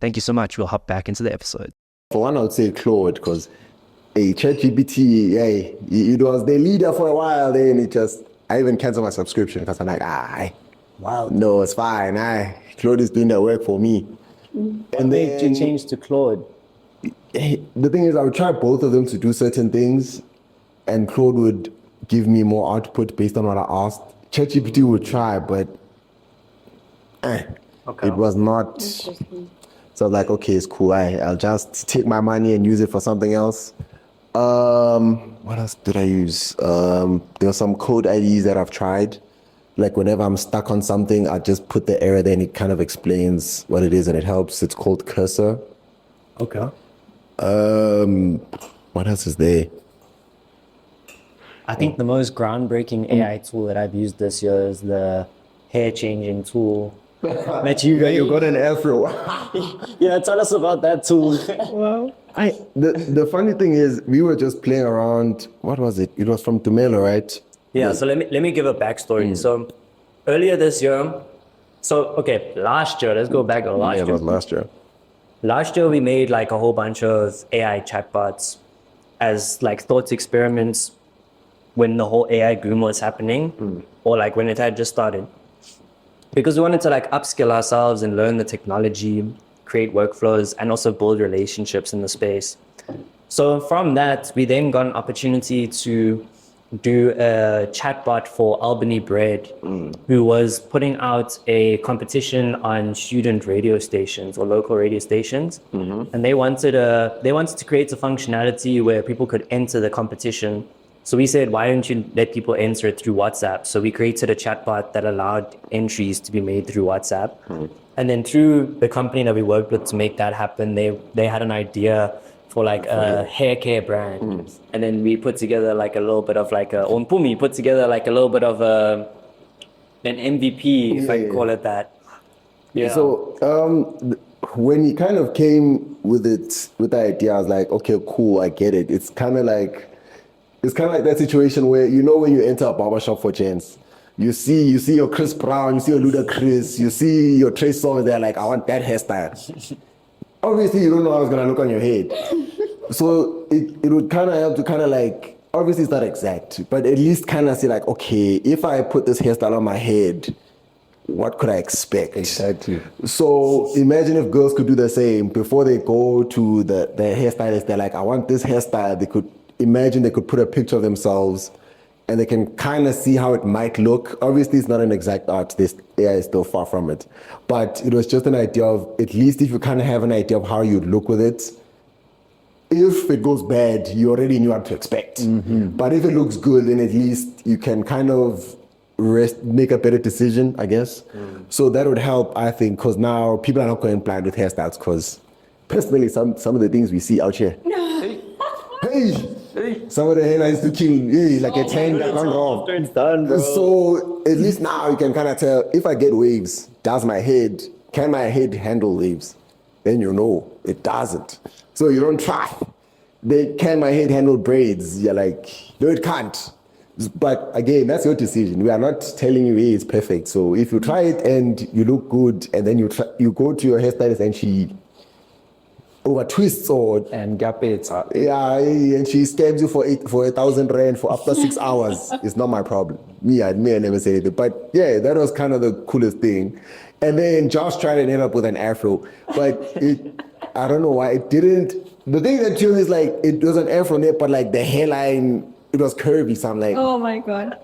Speaker 5: Thank you so much. We'll hop back into the episode.
Speaker 3: For one, I would say Claude, because ChatGPT, it was the leader for a while. Then I even canceled my subscription because I'm like,
Speaker 2: Wow.
Speaker 3: no, it's fine. Claude is doing the work for me.
Speaker 2: And then you changed to Claude.
Speaker 3: The thing is, I would try both of them to do certain things, and Claude would give me more output based on what I asked. ChatGPT would try, but it was not. So I was like, okay, it's cool. I'll just take my money and use it for something else. What else did I use? There were some code IDs that I've tried. Like whenever I'm stuck on something, I just put the error there and it kind of explains what it is and it helps. It's called Cursor.
Speaker 2: Okay.
Speaker 3: What else is there?
Speaker 2: I think the most groundbreaking AI tool that I've used this year is the hair changing tool. That you
Speaker 3: got an afro.
Speaker 2: Yeah, tell us about that tool.
Speaker 3: Well, the funny thing is, we were just playing around. What was it? It was from Mpumelelo, right?
Speaker 2: Yeah, so let me give a backstory. So earlier this year, last year, let's go back to last
Speaker 3: Yeah,
Speaker 2: year.
Speaker 3: it was last year.
Speaker 2: Last year, we made like a whole bunch of AI chatbots as like thought experiments when the whole AI boom was happening, or like when it had just started. Because we wanted to like upskill ourselves and learn the technology, create workflows, and also build relationships in the space. So from that, we then got an opportunity to do a chatbot for Albany Bread, who was putting out a competition on student radio stations or local radio stations. And they wanted to create a functionality where people could enter the competition. So we said, why don't you let people enter it through WhatsApp? So we created a chatbot that allowed entries to be made through WhatsApp. And then through the company that we worked with to make that happen, they had an idea for like a hair care brand. And then we put together like a little bit of like Mpumi put together like a little bit of an MVP, if I can call it that. Yeah.
Speaker 3: So when he kind of came with the idea, I was like, okay, cool, I get it. It's kind of like that situation where, when you enter a barbershop for gents, you see your Chris Brown, you see your Ludacris, you see your Trey Songz, they're like, I want that hairstyle. Obviously, you don't know how it's gonna look on your head. So it would kind of help to kind of like, obviously it's not exact, but at least kind of say like, okay, if I put this hairstyle on my head, what could I expect?
Speaker 4: Exactly.
Speaker 3: So imagine if girls could do the same before they go to the hairstylist. They're like, I want this hairstyle. They could imagine they could put a picture of themselves and they can kind of see how it might look. Obviously, it's not an exact art. This AI is still far from it. But it was just an idea of, at least if you kind of have an idea of how you'd look with it, if it goes bad, you already knew what to expect. But if it looks good, then at least you can kind of make a better decision, I guess. So that would help, I think, because now people are not going blind with hairstyles, because personally, some of the things we see out here. Hey, some of the hairlines to kill, like a 10 that gone wrong.
Speaker 2: It's done, bro.
Speaker 3: So at least now you can kind of tell, if I get waves, can my head handle waves? Then you know it doesn't. So you don't try. Can my head handle braids? You're like, no, it can't. But again, that's your decision. We are not telling you, hey, it's perfect. So if you try it and you look good, and then you go to your hairstylist and she over twists
Speaker 4: And gap it.
Speaker 3: and she scams you for 1,000 rand for after 6 hours. It's not my problem. Me, I never say anything. But yeah, that was kind of the coolest thing. And then Josh tried to end up with an afro, but I don't know why it didn't. The thing that too is like, it was an afro net, but like the hairline, it was curvy. So I'm like,
Speaker 1: Oh my God.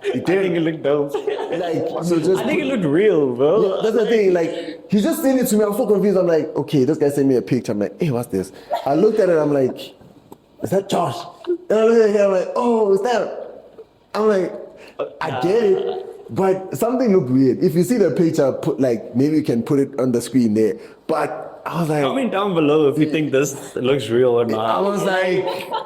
Speaker 2: I think it looked dope.
Speaker 3: like, so just
Speaker 2: I think it looked real, bro.
Speaker 3: yeah, that's the thing. Like, he just sent it to me. I'm so confused. I'm like, okay, this guy sent me a picture. I'm like, hey, what's this? I looked at it. I'm like, is that Josh? And I look at him. I'm like, oh, is that? I'm like, I get it. But something looked weird. If you see the picture, maybe you can put it on the screen there. But I was like,
Speaker 2: Comment down below if you think this looks real or
Speaker 3: I
Speaker 2: not.
Speaker 3: was like,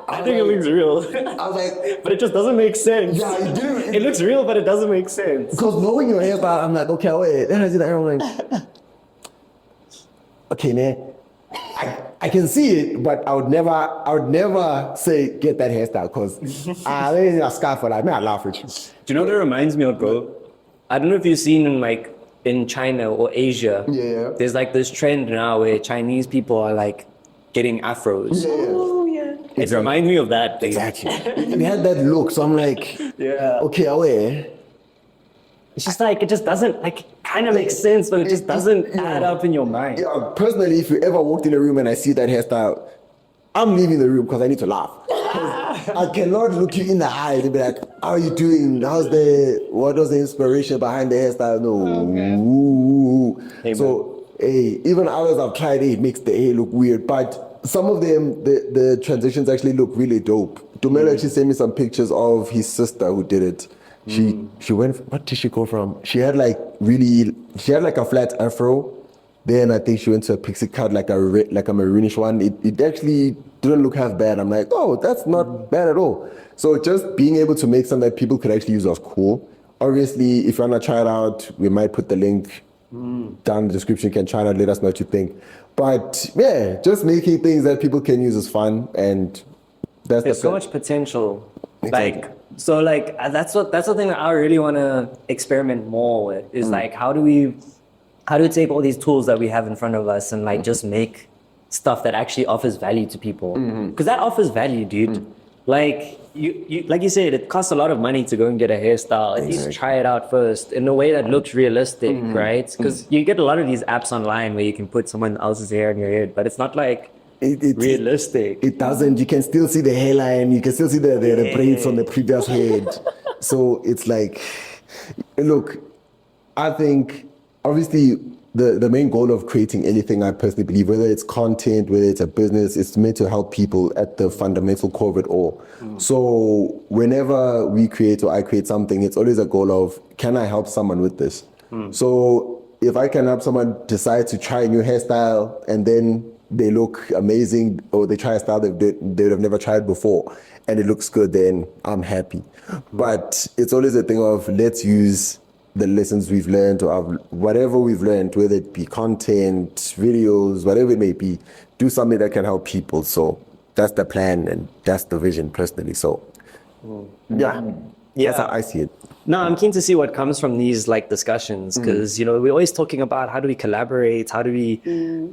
Speaker 2: I think it looks real.
Speaker 3: I was like,
Speaker 2: But it just doesn't make sense.
Speaker 3: yeah, it didn't.
Speaker 2: It looks real, but it doesn't make sense.
Speaker 3: Because knowing your hairstyle, I'm like, okay, wait. Then I see that, I'm like, okay, man. I can see it, but I would never say get that hairstyle, because I ain't a scarf for that. Man, I laugh at you.
Speaker 2: Do you know what it reminds me of, bro? I don't know if you've seen in China or Asia.
Speaker 3: Yeah.
Speaker 2: There's like this trend now where Chinese people are like getting afros.
Speaker 1: Oh, yeah.
Speaker 2: It reminds me of that. Thing.
Speaker 3: Exactly. It had that look, so I'm like,
Speaker 2: Yeah.
Speaker 3: okay, away.
Speaker 2: It's just like, it just doesn't, like, kind of makes sense, but it just doesn't add up in your mind.
Speaker 3: Yeah, personally, if you ever walked in a room and I see that hairstyle, I'm leaving the room because I need to laugh. 'Cause I cannot look you in the eye and be like, how are you doing? What was the inspiration behind the hairstyle? No.
Speaker 2: Hey,
Speaker 3: So, even others I've tried, it makes the hair look weird. But some of them, the transitions actually look really dope. Mpumelelo actually sent me some pictures of his sister who did it. She went, what did she go from? She had like a flat afro. Then I think she went to a pixie cut, like a maroonish one. It actually didn't look half bad. I'm like, oh, that's not bad at all. So just being able to make something that people could actually use was cool. Obviously, if you want to try it out, we might put the link down in the description. You can try it out, let us know what you think. But yeah, just making things that people can use is fun, and
Speaker 2: There's so much potential. Like, so like, that's the thing that I really want to experiment more with is like, how do we take all these tools that we have in front of us and like just make stuff that actually offers value to people? Because that offers value, dude. Like you said, it costs a lot of money to go and get a hairstyle. At least try it out first in a way that looks realistic, right? Because you get a lot of these apps online where you can put someone else's hair on your head, but it's not like realistic.
Speaker 3: It doesn't. You can still see the hairline. You can still see the braids on the previous head. So it's like, look, I think obviously the main goal of creating anything, I personally believe, whether it's content, whether it's a business, it's meant to help people at the fundamental core of it all. So whenever we create or I create something, it's always a goal of, can I help someone with this? So if I can help someone decide to try a new hairstyle and then they look amazing, or they try a style they would have never tried before and it looks good, then I'm happy. But it's always a thing of, let's use the lessons we've learned, or whatever we've learned, whether it be content, videos, whatever it may be, do something that can help people. So that's the plan and that's the vision personally. So yeah, that's how I see it.
Speaker 2: No, I'm keen to see what comes from these like discussions, because we're always talking about how do we collaborate, how do we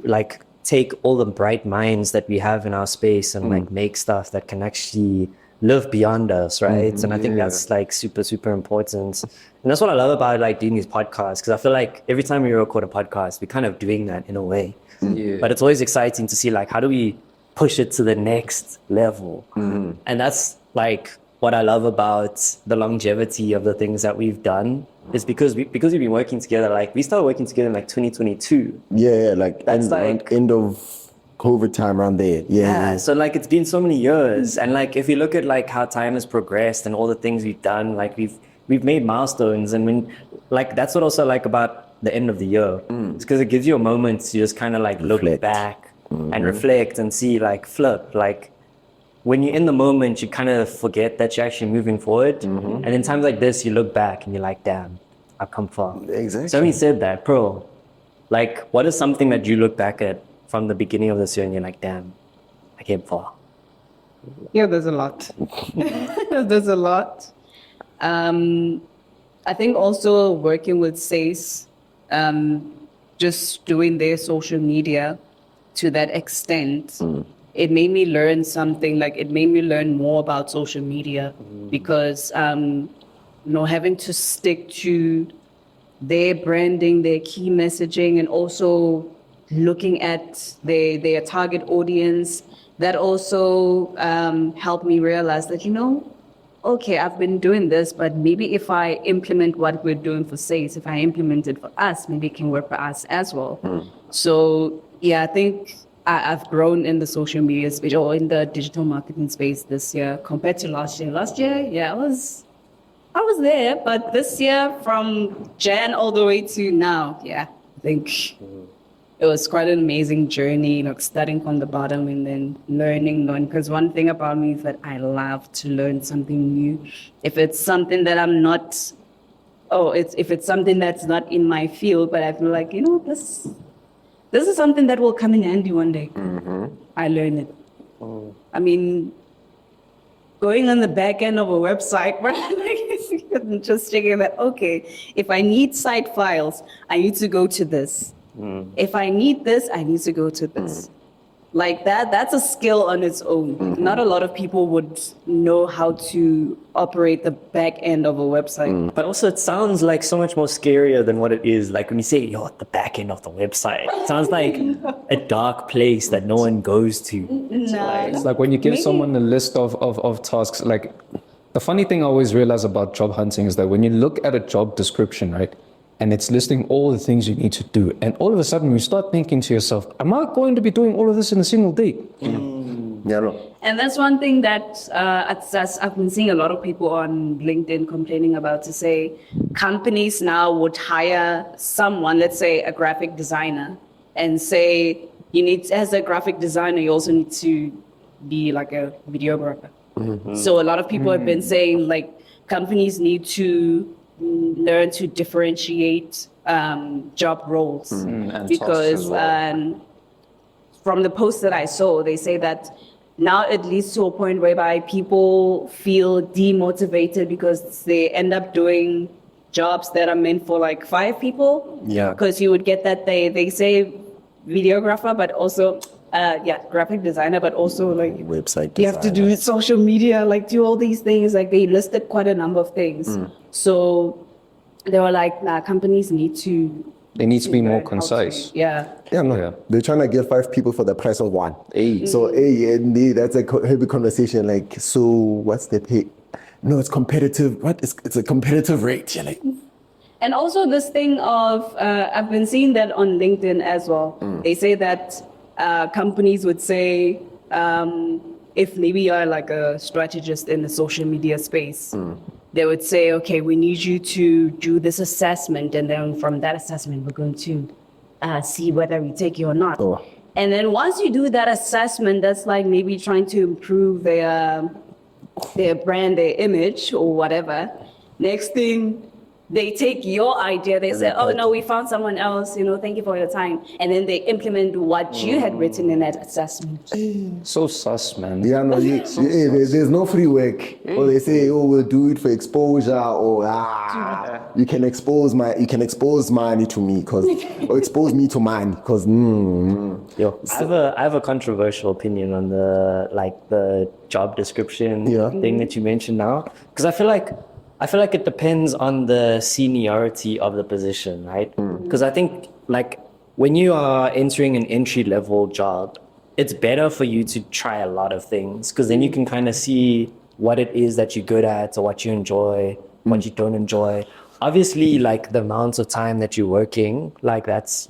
Speaker 2: like take all the bright minds that we have in our space and like make stuff that can actually live beyond us, right? And I think that's like super, super important. And that's what I love about like doing these podcasts, because I feel like every time we record a podcast, we're kind of doing that in a way. But it's always exciting to see like, how do we push it to the next level? And that's like what I love about the longevity of the things that we've done, is because we've been working together. Like we started working together in like 2022.
Speaker 3: Yeah, like
Speaker 2: That's
Speaker 3: end,
Speaker 2: like-
Speaker 3: end of COVID time around there. Yeah.
Speaker 2: So like it's been so many years, and like if you look at like how time has progressed and all the things we've done, like we've made milestones, and when like that's what also like about the end of the year, it's because it gives you a moment to just kind of like look
Speaker 3: Reflect.
Speaker 2: back and reflect and see like flip, like when you're in the moment you kind of forget that you're actually moving forward, and in times like this you look back and you're like, damn, I've come far.
Speaker 3: Exactly.
Speaker 2: So having said that, bro, like what is something that you look back at from the beginning of this year and you're like, damn, I came far?
Speaker 1: Yeah, there's a lot. There's a lot. I think also working with SACE, just doing their social media to that extent, it made me learn something, like it made me learn more about social media, because, having to stick to their branding, their key messaging, and also looking at their target audience, that also helped me realize that, okay, I've been doing this, but maybe if I implement what we're doing for SACE, if I implement it for us, maybe it can work for us as well. So yeah, I think I've grown in the social media space, or in the digital marketing space this year compared to last year. Last year, yeah, I was there, but this year from Jan all the way to now, yeah, I think it was quite an amazing journey, like starting from the bottom and then learning. Because one thing about me is that I love to learn something new. If it's something that I'm not, if it's something that's not in my field, but I feel like, this is something that will come in handy one day. I learn it. I mean, going on the back end of a website, where like, just checking that, okay, if I need site files, I need to go to this. If I need this, I need to go to this. Like that's a skill on its own. Not a lot of people would know how to operate the back end of a website.
Speaker 2: But also it sounds like so much more scarier than what it is. Like when you say, the back end of the website, it sounds like a dark place that no one goes to.
Speaker 4: It's like when you give someone a list of tasks, like the funny thing I always realize about job hunting is that when you look at a job description, right, and it's listing all the things you need to do, and all of a sudden you start thinking to yourself, am I going to be doing all of this in a single day?
Speaker 3: Yeah, no.
Speaker 1: And that's one thing that I've been seeing a lot of people on LinkedIn complaining about, to say companies now would hire someone, let's say a graphic designer, and say, as a graphic designer, you also need to be like a videographer. So a lot of people have been saying like companies need to learn to differentiate job roles,
Speaker 4: And
Speaker 1: because from the posts that I saw, they say that now it leads to a point whereby people feel demotivated because they end up doing jobs that are meant for like 5 people.
Speaker 3: Yeah.
Speaker 1: Because you would get that they say videographer, but also graphic designer, but also like
Speaker 3: Website
Speaker 1: you have to do social media, like do all these things. Like they listed quite a number of things. So they were like, companies need to.
Speaker 4: They need to be more
Speaker 1: learn how
Speaker 4: concise.
Speaker 1: Yeah.
Speaker 3: Yeah, no.
Speaker 4: Yeah.
Speaker 3: They're trying to get 5 people for the price of 1. So, that's a heavy conversation. Like, so what's the pay? No, it's competitive. It's a competitive rate. You're like,
Speaker 1: And also this thing of, I've been seeing that on LinkedIn as well. They say that companies would say, if maybe you're like a strategist in the social media space, they would say, okay, we need you to do this assessment. And then from that assessment, we're going to see whether we take you or not.
Speaker 3: Oh.
Speaker 1: And then once you do that assessment, that's like maybe trying to improve their brand, their image or whatever. Next thing, they take your idea, they say, oh no, we found someone else, thank you for your time. And then they implement what you had written in that assessment.
Speaker 4: So sus, man.
Speaker 3: Yeah, no, there's no free work. Or they say, oh, we'll do it for exposure, or you can expose money to me, or expose me to mine, because
Speaker 2: Yo, I have a controversial opinion on the job description thing that you mentioned now, because I feel like it depends on the seniority of the position, right? Because I think like when you are entering an entry level job, it's better for you to try a lot of things, because then you can kind of see what it is that you're good at, or what you enjoy, what you don't enjoy. Obviously, like the amounts of time that you're working, like that's,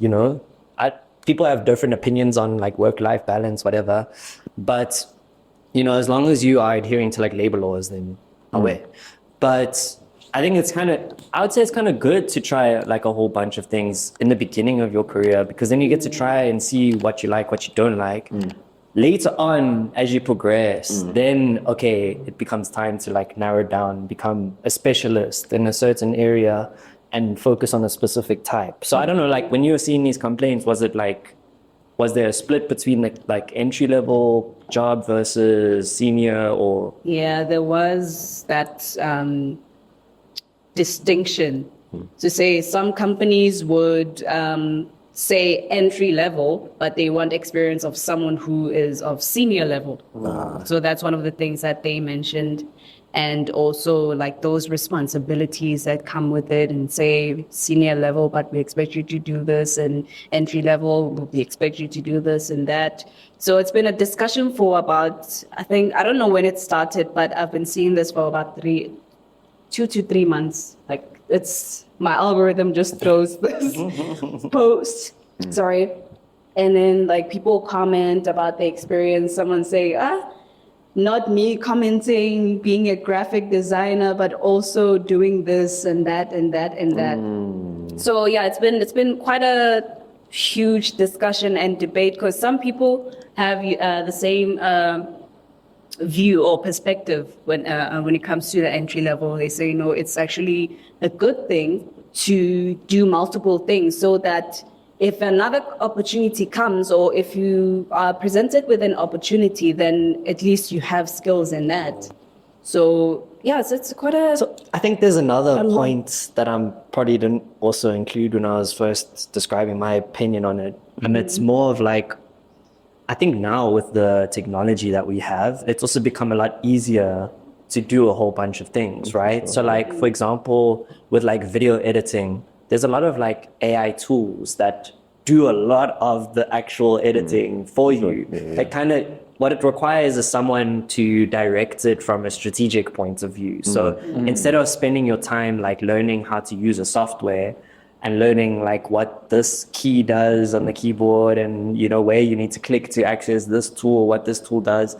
Speaker 2: people have different opinions on like work-life balance, whatever. But, as long as you are adhering to like labor laws, then away. But I think I would say it's kind of good to try like a whole bunch of things in the beginning of your career, because then you get to try and see what you like, what you don't like. Later on, as you progress, then, okay, it becomes time to like narrow down, become a specialist in a certain area and focus on a specific type. So I don't know, like when you were seeing these complaints, was there a split between like entry level job versus senior, or?
Speaker 1: Yeah, there was that distinction to say some companies would say entry level, but they want experience of someone who is of senior level. So that's one of the things that they mentioned. And also like those responsibilities that come with it, and say senior level, but we expect you to do this, and entry level, we expect you to do this and that. So it's been a discussion for about, I don't know when it started, but I've been seeing this for about 2 to 3 months. Like my algorithm just throws this post, sorry. And then like people comment about the experience. Someone say, not me commenting, being a graphic designer, but also doing this and that and that and that. So yeah, it's been quite a huge discussion and debate, because some people have the same view or perspective when it comes to the entry level. They say, it's actually a good thing to do multiple things, so that if another opportunity comes, or if you are presented with an opportunity, then at least you have skills in that. So yeah, so it's quite a...
Speaker 2: So I think there's another point that I probably didn't also include when I was first describing my opinion on it. And it's more of like, I think now with the technology that we have, it's also become a lot easier to do a whole bunch of things, right? So like, for example, with like video editing, there's a lot of like AI tools that do a lot of the actual editing for you. Like what it requires is someone to direct it from a strategic point of view. So instead of spending your time like learning how to use a software and learning like what this key does on the keyboard, and where you need to click to access this tool, what this tool does,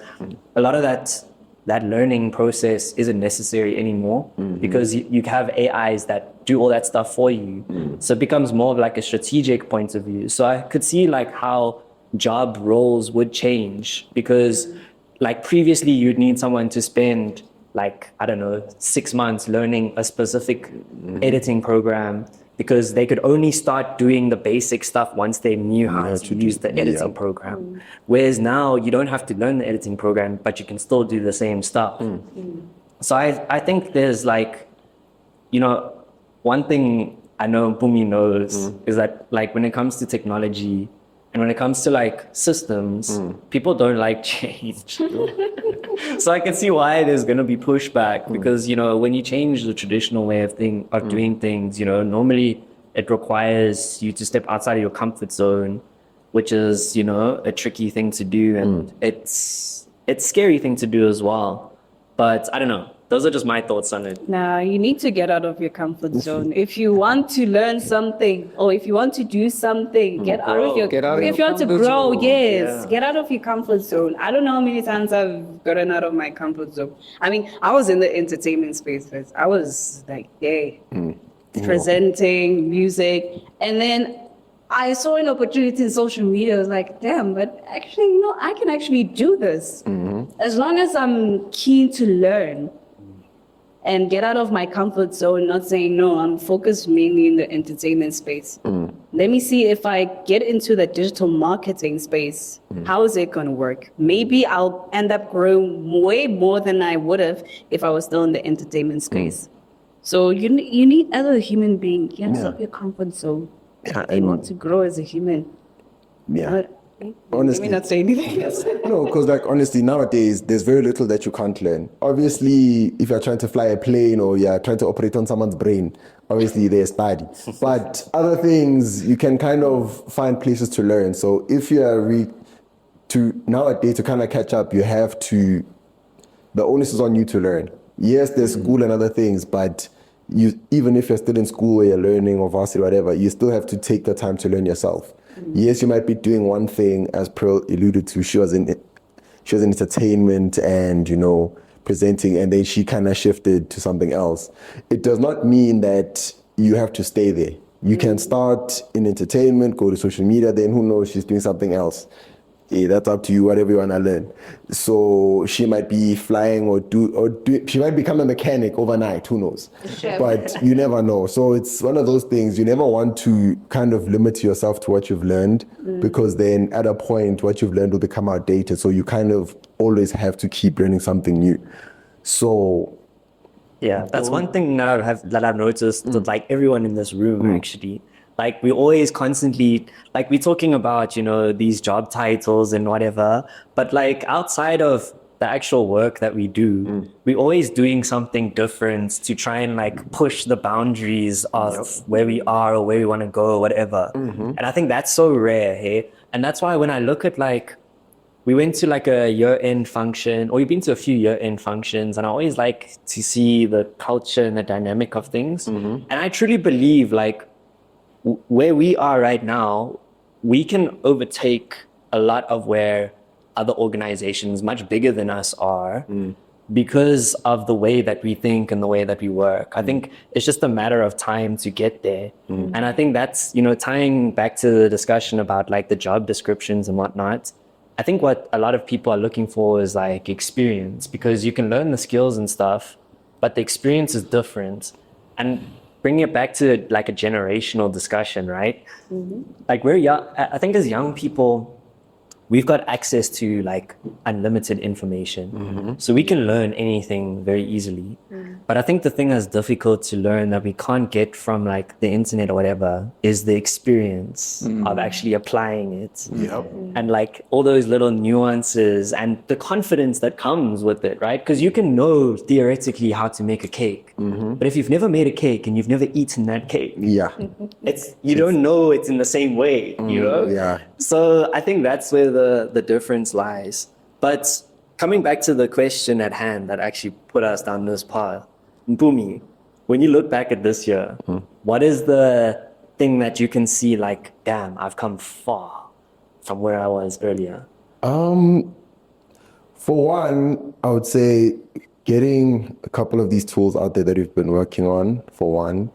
Speaker 2: a lot of that learning process isn't necessary anymore, because you have AIs that do all that stuff for you. So it becomes more of like a strategic point of view. So I could see like how job roles would change, because like previously you'd need someone to spend like, 6 months learning a specific editing program, because they could only start doing the basic stuff once they knew how to use the editing program. Whereas now you don't have to learn the editing program, but you can still do the same stuff. So I think there's like, one thing I know Mpumi knows is that like when it comes to technology and when it comes to like systems, people don't like change. So I can see why there's going to be pushback, because, when you change the traditional way of doing things, normally it requires you to step outside of your comfort zone, which is, a tricky thing to do. And it's a scary thing to do as well. But I don't know. Those are just my thoughts on it.
Speaker 1: Nah, you need to get out of your comfort zone. If you want to learn something, or if you want to do something, get out of your... If you want to grow, get out of your comfort zone. I don't know how many times I've gotten out of my comfort zone. I mean, I was in the entertainment space first. I was like, presenting music. And then I saw an opportunity in social media. I was like, damn, but actually, I can actually do this. As long as I'm keen to learn. and get out of my comfort zone, not saying, no, I'm focused mainly in the entertainment space. Let me see if I get into the digital marketing space, how is it going to work? Maybe I'll end up growing way more than I would have if I was still in the entertainment space. So you need other human being. Get out of your comfort zone.
Speaker 3: Yeah,
Speaker 1: They want to grow as a human.
Speaker 3: Yeah.
Speaker 1: Let me
Speaker 3: Honestly.
Speaker 1: not say anything else.
Speaker 3: No, because like honestly, nowadays there's very little that you can't learn. Obviously, if you're trying to fly a plane or you're trying to operate on someone's brain, obviously they study. But other things you can kind of find places to learn. So if you are nowadays to kind of catch up, you have to. The onus is on you to learn. Yes, there's school and other things, but even if you're still in school or you're learning or varsity or whatever, you still have to take the time to learn yourself. Yes, you might be doing one thing, as Pearl alluded to. She was in entertainment and, presenting, and then she kind of shifted to something else. It does not mean that you have to stay there. You can start in entertainment, go to social media, then who knows, she's doing something else. Yeah, that's up to you, whatever you want to learn. So she might be flying or she might become a mechanic overnight, who knows?
Speaker 1: Sure.
Speaker 3: But you never know. So it's one of those things, you never want to kind of limit yourself to what you've learned, because then at a point, what you've learned will become outdated. So you kind of always have to keep learning something new. So
Speaker 2: Yeah, that's one thing that I've noticed that like everyone in this room actually, like we always constantly, like we're talking about, these job titles and whatever, but like outside of the actual work that we do, we're always doing something different to try and like push the boundaries of where we are or where we want to go or whatever. And I think that's so rare, hey? And that's why when I look at like, we went to like a year-end function, or we've been to a few year-end functions, and I always like to see the culture and the dynamic of things. And I truly believe like where we are right now, we can overtake a lot of where other organizations much bigger than us are because of the way that we think and the way that we work. I think it's just a matter of time to get there. And I think that's, tying back to the discussion about like the job descriptions and whatnot. I think what a lot of people are looking for is like experience, because you can learn the skills and stuff, but the experience is different. And bringing it back to like a generational discussion, right? Like we're young, I think as young people, we've got access to like unlimited information. So we can learn anything very easily. But I think the thing that's difficult to learn that we can't get from like the internet or whatever is the experience of actually applying it. And like all those little nuances and the confidence that comes with it, right? Because you can know theoretically how to make a cake. But if you've never made a cake and you've never eaten that cake, you don't know it's in the same way,
Speaker 3: Yeah.
Speaker 2: So I think that's where the difference lies. But coming back to the question at hand that actually put us down this path, Mpumi, when you look back at this year, what is the thing that you can see like, damn, I've come far from where I was earlier?
Speaker 3: For one, I would say getting a couple of these tools out there that we've been working on, for one.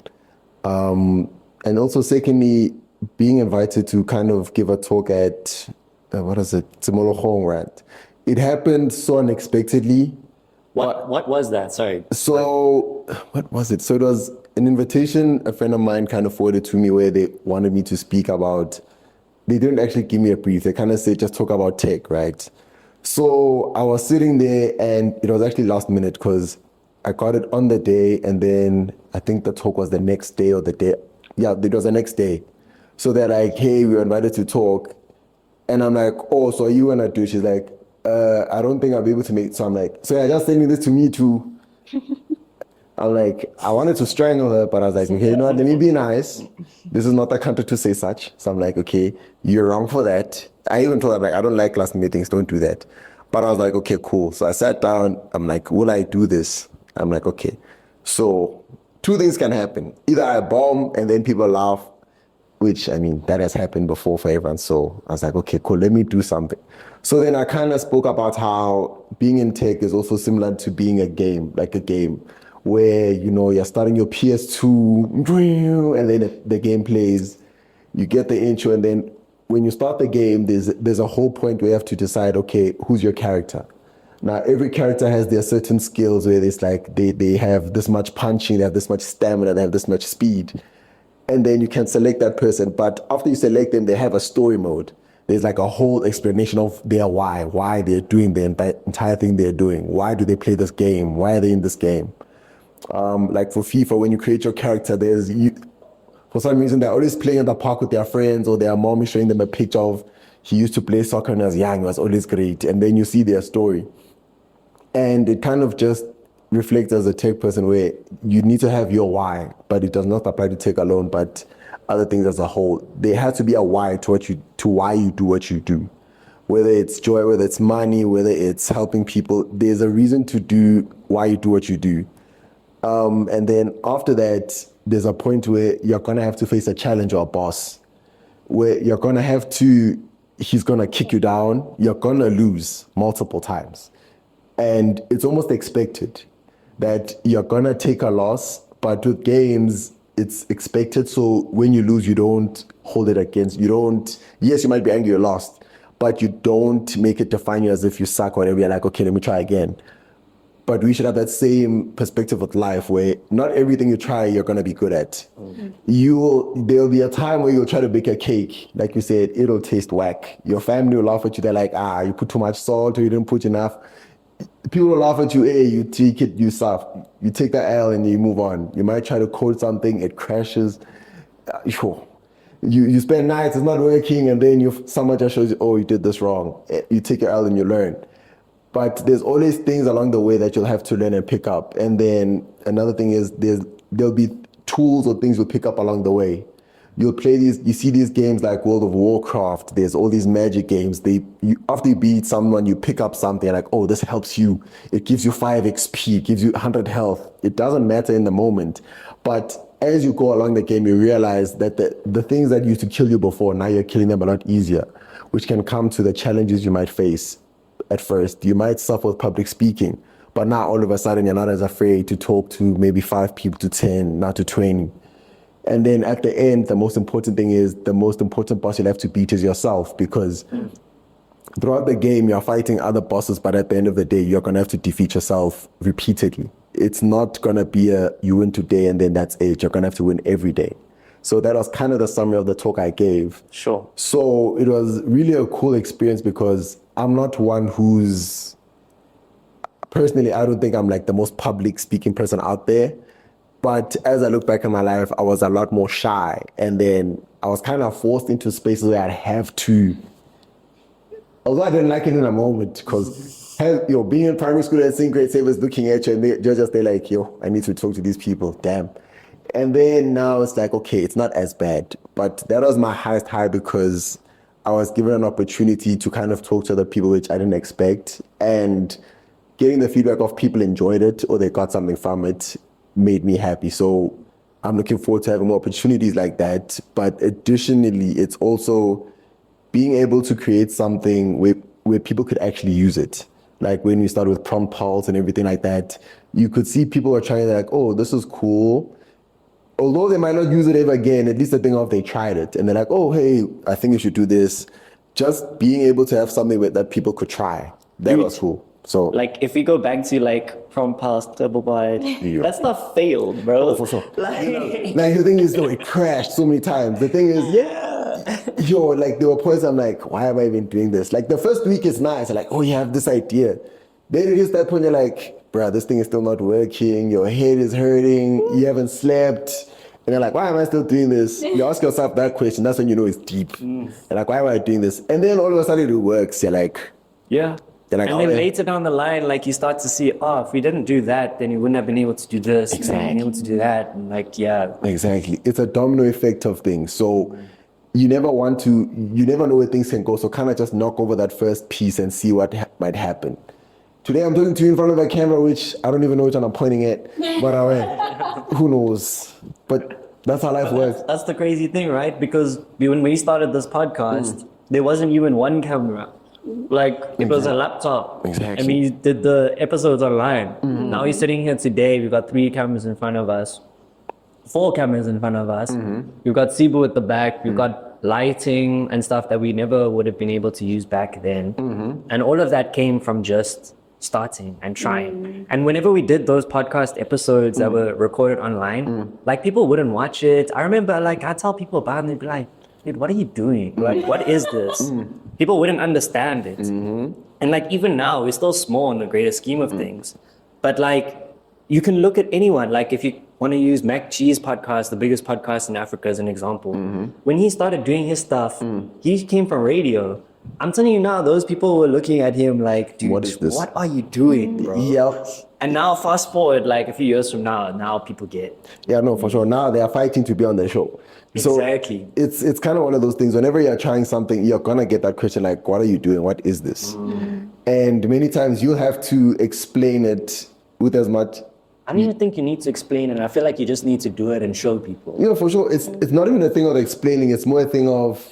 Speaker 3: And also secondly, being invited to kind of give a talk at, Mpumelelo, right? It happened so unexpectedly.
Speaker 2: What was that? Sorry.
Speaker 3: So, what was it? So it was an invitation a friend of mine kind of forwarded to me where they wanted me to speak about, they didn't actually give me a brief. They kind of said, just talk about tech, right? So I was sitting there and it was actually last minute because I got it on the day and then I think the talk was the next day or the day. Yeah, it was the next day. So they're like, hey, we were invited to talk. And I'm like, oh, so you want to do? She's like, I don't think I'll be able to make it. So I'm like, so you're just sending this to me too? I'm like, I wanted to strangle her, but I was like, okay, you know what, let me be nice. This is not the country to say such. So I'm like, okay, you're wrong for that. I even told her, like, I don't like last minute things, don't do that. But I was like, okay, cool. So I sat down, I'm like, will I do this? I'm like, okay. So two things can happen. Either I bomb and then people laugh, which, I mean, that has happened before for everyone. So I was like, okay, cool, let me do something. So then I kind of spoke about how being in tech is also similar to being a game, like a game where, you know, you're starting your PS2 and then the game plays, you get the intro, and then when you start the game, there's a whole point where you have to decide, okay, who's your character? Now, every character has their certain skills where it's like they have this much punching, they have this much stamina, they have this much speed. And then you can select that person. But after you select them, they have a story mode. There's like a whole explanation of their why they're doing the entire thing they're doing. Why do they play this game? Why are they in this game? Like for FIFA, when you create your character, for some reason, they're always playing in the park with their friends, or their mom is showing them a picture of he used to play soccer when he was young, it was always great. And then you see their story. And it kind of just reflects as a tech person where you need to have your why, but it does not apply to tech alone, but other things as a whole. There has to be a why to why you do what you do. Whether it's joy, whether it's money, whether it's helping people, there's a reason to do why you do what you do. And then after that, there's a point where you're gonna have to face a challenge or a boss, where you're gonna have to, he's gonna kick you down, you're gonna lose multiple times. And it's almost expected that you're gonna take a loss, but with games, it's expected. So when you lose, you don't hold it against, yes, you might be angry you lost, but you don't make it define you as if you suck or whatever. You're like, okay, let me try again. But we should have that same perspective with life where not everything you try, you're gonna be good at. There'll be a time where you'll try to bake a cake. Like you said, it'll taste whack. Your family will laugh at you. They're like, you put too much salt or you didn't put enough. People will laugh at you, hey, you take it, you take the L and you move on. You might try to code something, it crashes. You spend nights, it's not working, and then someone just shows you, oh, you did this wrong. You take your L and you learn. But there's always things along the way that you'll have to learn and pick up. And then another thing is there'll be tools or things you'll pick up along the way. You'll play you see these games like World of Warcraft, there's all these magic games. After you beat someone, you pick up something like, oh, this helps you. It gives you 5 XP, it gives you 100 health. It doesn't matter in the moment. But as you go along the game, you realize that the things that used to kill you before, now you're killing them a lot easier, which can come to the challenges you might face at first. You might suffer with public speaking, but now all of a sudden you're not as afraid to talk to maybe 5 people to 10, not to 20. And then at the end, the most important thing is the most important boss you'll have to beat is yourself, because throughout the game, you're fighting other bosses, but at the end of the day, you're going to have to defeat yourself repeatedly. It's not going to be you win today and then that's it. You're going to have to win every day. So that was kind of the summary of the talk I gave.
Speaker 2: Sure.
Speaker 3: So it was really a cool experience because I'm not one who's, personally, I don't think I'm like the most public speaking person out there. But as I look back in my life, I was a lot more shy. And then I was kind of forced into spaces where I'd have to, although I didn't like it in a moment, because being in primary school and seeing grade 7s looking at you and they're just like, I need to talk to these people, damn. And then now it's like, okay, it's not as bad. But that was my highest high because I was given an opportunity to kind of talk to other people, which I didn't expect. And getting the feedback of people enjoyed it or they got something from it made me happy. So I'm looking forward to having more opportunities like that. But additionally, it's also being able to create something where people could actually use it. Like when we started with prompt pulse and everything like that, you could see people are trying to like, oh, this is cool. Although they might not use it ever again, at least they think they tried it. And they're like, oh, hey, I think you should do this. Just being able to have something that people could try. That was cool. So
Speaker 2: like if we go back to like from past double wide, that stuff failed, bro.
Speaker 3: Oh, for sure. Like the thing is, it crashed so many times. The thing is, like there were points I'm like, why am I even doing this? Like the first week is nice. I'm like, oh, you have this idea. Then it hits that point, you're like, bruh, this thing is still not working. Your head is hurting. You haven't slept. And you're like, why am I still doing this? You ask yourself that question. That's when you know it's deep. You're like, why am I doing this? And then all of a sudden it works. You're like,
Speaker 2: yeah.
Speaker 3: Like,
Speaker 2: and then later down the line, like you start to see, if we didn't do that, then you wouldn't have been able to do this,
Speaker 3: exactly.
Speaker 2: been able to do that, and like, yeah.
Speaker 3: Exactly. It's a domino effect of things. So you never know where things can go. So kind of just knock over that first piece and see what might happen. Today I'm talking to you in front of a camera, which I don't even know which one I'm pointing at, but who knows? But that's how life works.
Speaker 2: That's the crazy thing, right? Because when we started this podcast, there wasn't even one camera. Like it was a laptop.
Speaker 3: Exactly.
Speaker 2: And we did the episodes online. Now we're sitting here today, we've got 3 cameras in front of us, 4 cameras in front of us. We've got Sibu at the back, we've got lighting and stuff that we never would have been able to use back then. And all of that came from just starting and trying. And whenever we did those podcast episodes that were recorded online, like people wouldn't watch it. I remember like I tell people about it and they'd be like, dude, what are you doing? Like, what is this? People wouldn't understand it. And like even now, we're still small in the greater scheme of things. But like you can look at anyone, like if you want to use Mac G's podcast, the biggest podcast in Africa as an example. When he started doing his stuff, he came from radio. I'm telling you now, those people were looking at him like, dude,
Speaker 3: What is this?
Speaker 2: what are you doing, bro?
Speaker 3: Yeah.
Speaker 2: And now fast forward like a few years from now people get.
Speaker 3: Yeah, no, for sure. Now they are fighting to be on the show. So
Speaker 2: Exactly.
Speaker 3: it's kind of one of those things. Whenever you're trying something, you're gonna get that question like, "What are you doing? What is this?" And many times you'll have to explain it with as much.
Speaker 2: I don't even think you need to explain it. I feel like you just need to do it and show people.
Speaker 3: You know, for sure, it's not even a thing of explaining. It's more a thing of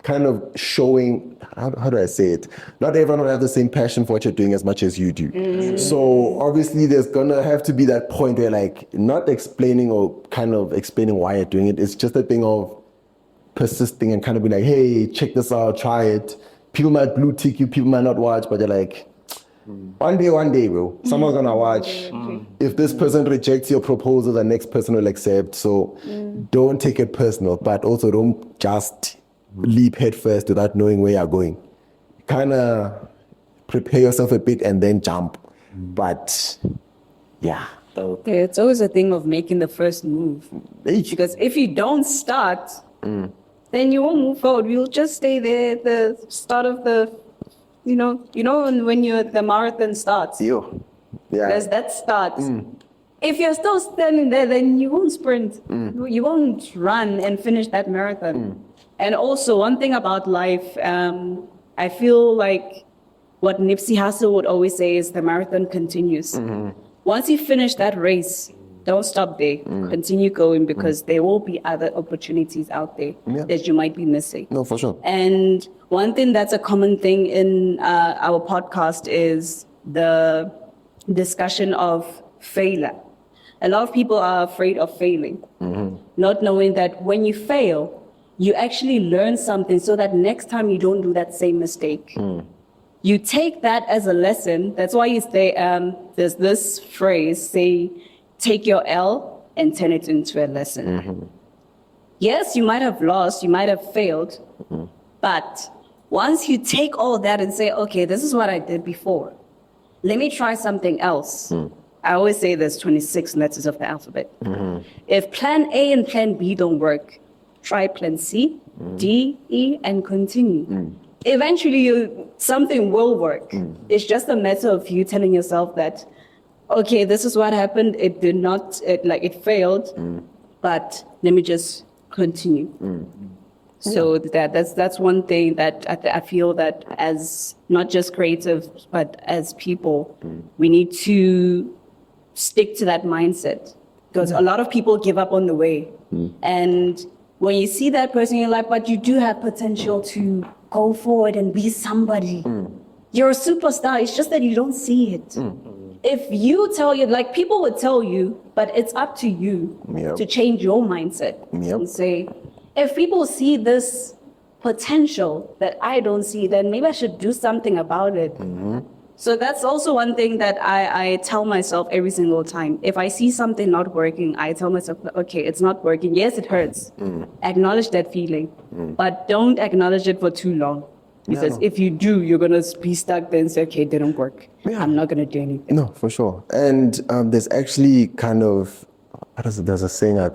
Speaker 3: kind of showing. How do I say it? Not everyone will have the same passion for what you're doing as much as you do. So obviously, there's gonna have to be that point where, like, not explaining or kind of explaining why you're doing it. It's just a thing of persisting and kind of be like, "Hey, check this out, try it." People might blue tick you, people might not watch, but you're like, one day, bro, someone's gonna watch. If this person rejects your proposal, the next person will accept. So don't take it personal, but also don't just leap head first without knowing where you're going. Kind of prepare yourself a bit and then jump. But yeah.
Speaker 2: So
Speaker 1: Yeah, it's always a thing of making the first move.
Speaker 3: Each-
Speaker 1: Because if you don't start, then you won't move forward. You'll just stay there at the start of the, when you're the marathon starts.
Speaker 3: Yo. Yeah.
Speaker 1: There's that start. If you're still standing there, then you won't sprint. You won't run and finish that marathon. And also, one thing about life, I feel like what Nipsey Hussle would always say is the marathon continues. Once you finish that race, don't stop there. Continue going because there will be other opportunities out there that you might be missing.
Speaker 3: No, for sure.
Speaker 1: And one thing that's a common thing in our podcast is the discussion of failure. A lot of people are afraid of failing, not knowing that when you fail, you actually learn something so that next time you don't do that same mistake. You take that as a lesson. That's why you say, there's this phrase, say, take your L and turn it into a lesson. Yes, you might have lost, you might have failed, but once you take all that and say, okay, this is what I did before, let me try something else. I always say there's 26 letters of the alphabet. If plan A and plan B don't work, try plan C, D, E, and continue. Eventually, something will work. It's just a matter of you telling yourself that, okay, this is what happened. It did not, it failed, but let me just continue. So that's one thing that I feel that as not just creative, but as people, we need to stick to that mindset because a lot of people give up on the way. And when you see that person, you're like, but you do have potential to go forward and be somebody. You're a superstar. It's just that you don't see it. If you tell you, like people would tell you, but it's up to you to change your mindset and say, if people see this potential that I don't see, then maybe I should do something about it. So that's also one thing that I tell myself every single time. If I see something not working, I tell myself, okay, it's not working. Yes, it hurts. Acknowledge that feeling, but don't acknowledge it for too long. Because if you do, you're going to be stuck there and say, okay, it didn't work. I'm not going to do anything.
Speaker 3: No, for sure. And there's actually kind of, there's a saying I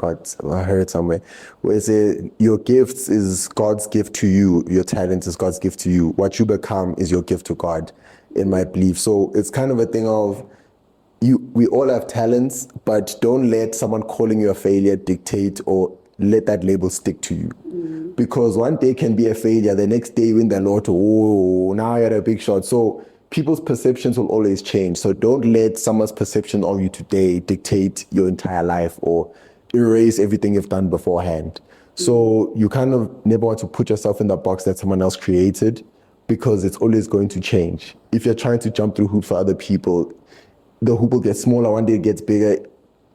Speaker 3: heard somewhere, where it says, your gifts is God's gift to you. Your talent is God's gift to you. What you become is your gift to God, in my belief. So it's kind of a thing of, we all have talents, but don't let someone calling you a failure dictate or let that label stick to you. Because one day can be a failure, the next day you win the lotto, oh, now you're a big shot. So people's perceptions will always change. So don't let someone's perception of you today dictate your entire life or erase everything you've done beforehand. So you kind of never want to put yourself in the box that someone else created, because it's always going to change. If you're trying to jump through hoops for other people, the hoop will get smaller, one day it gets bigger.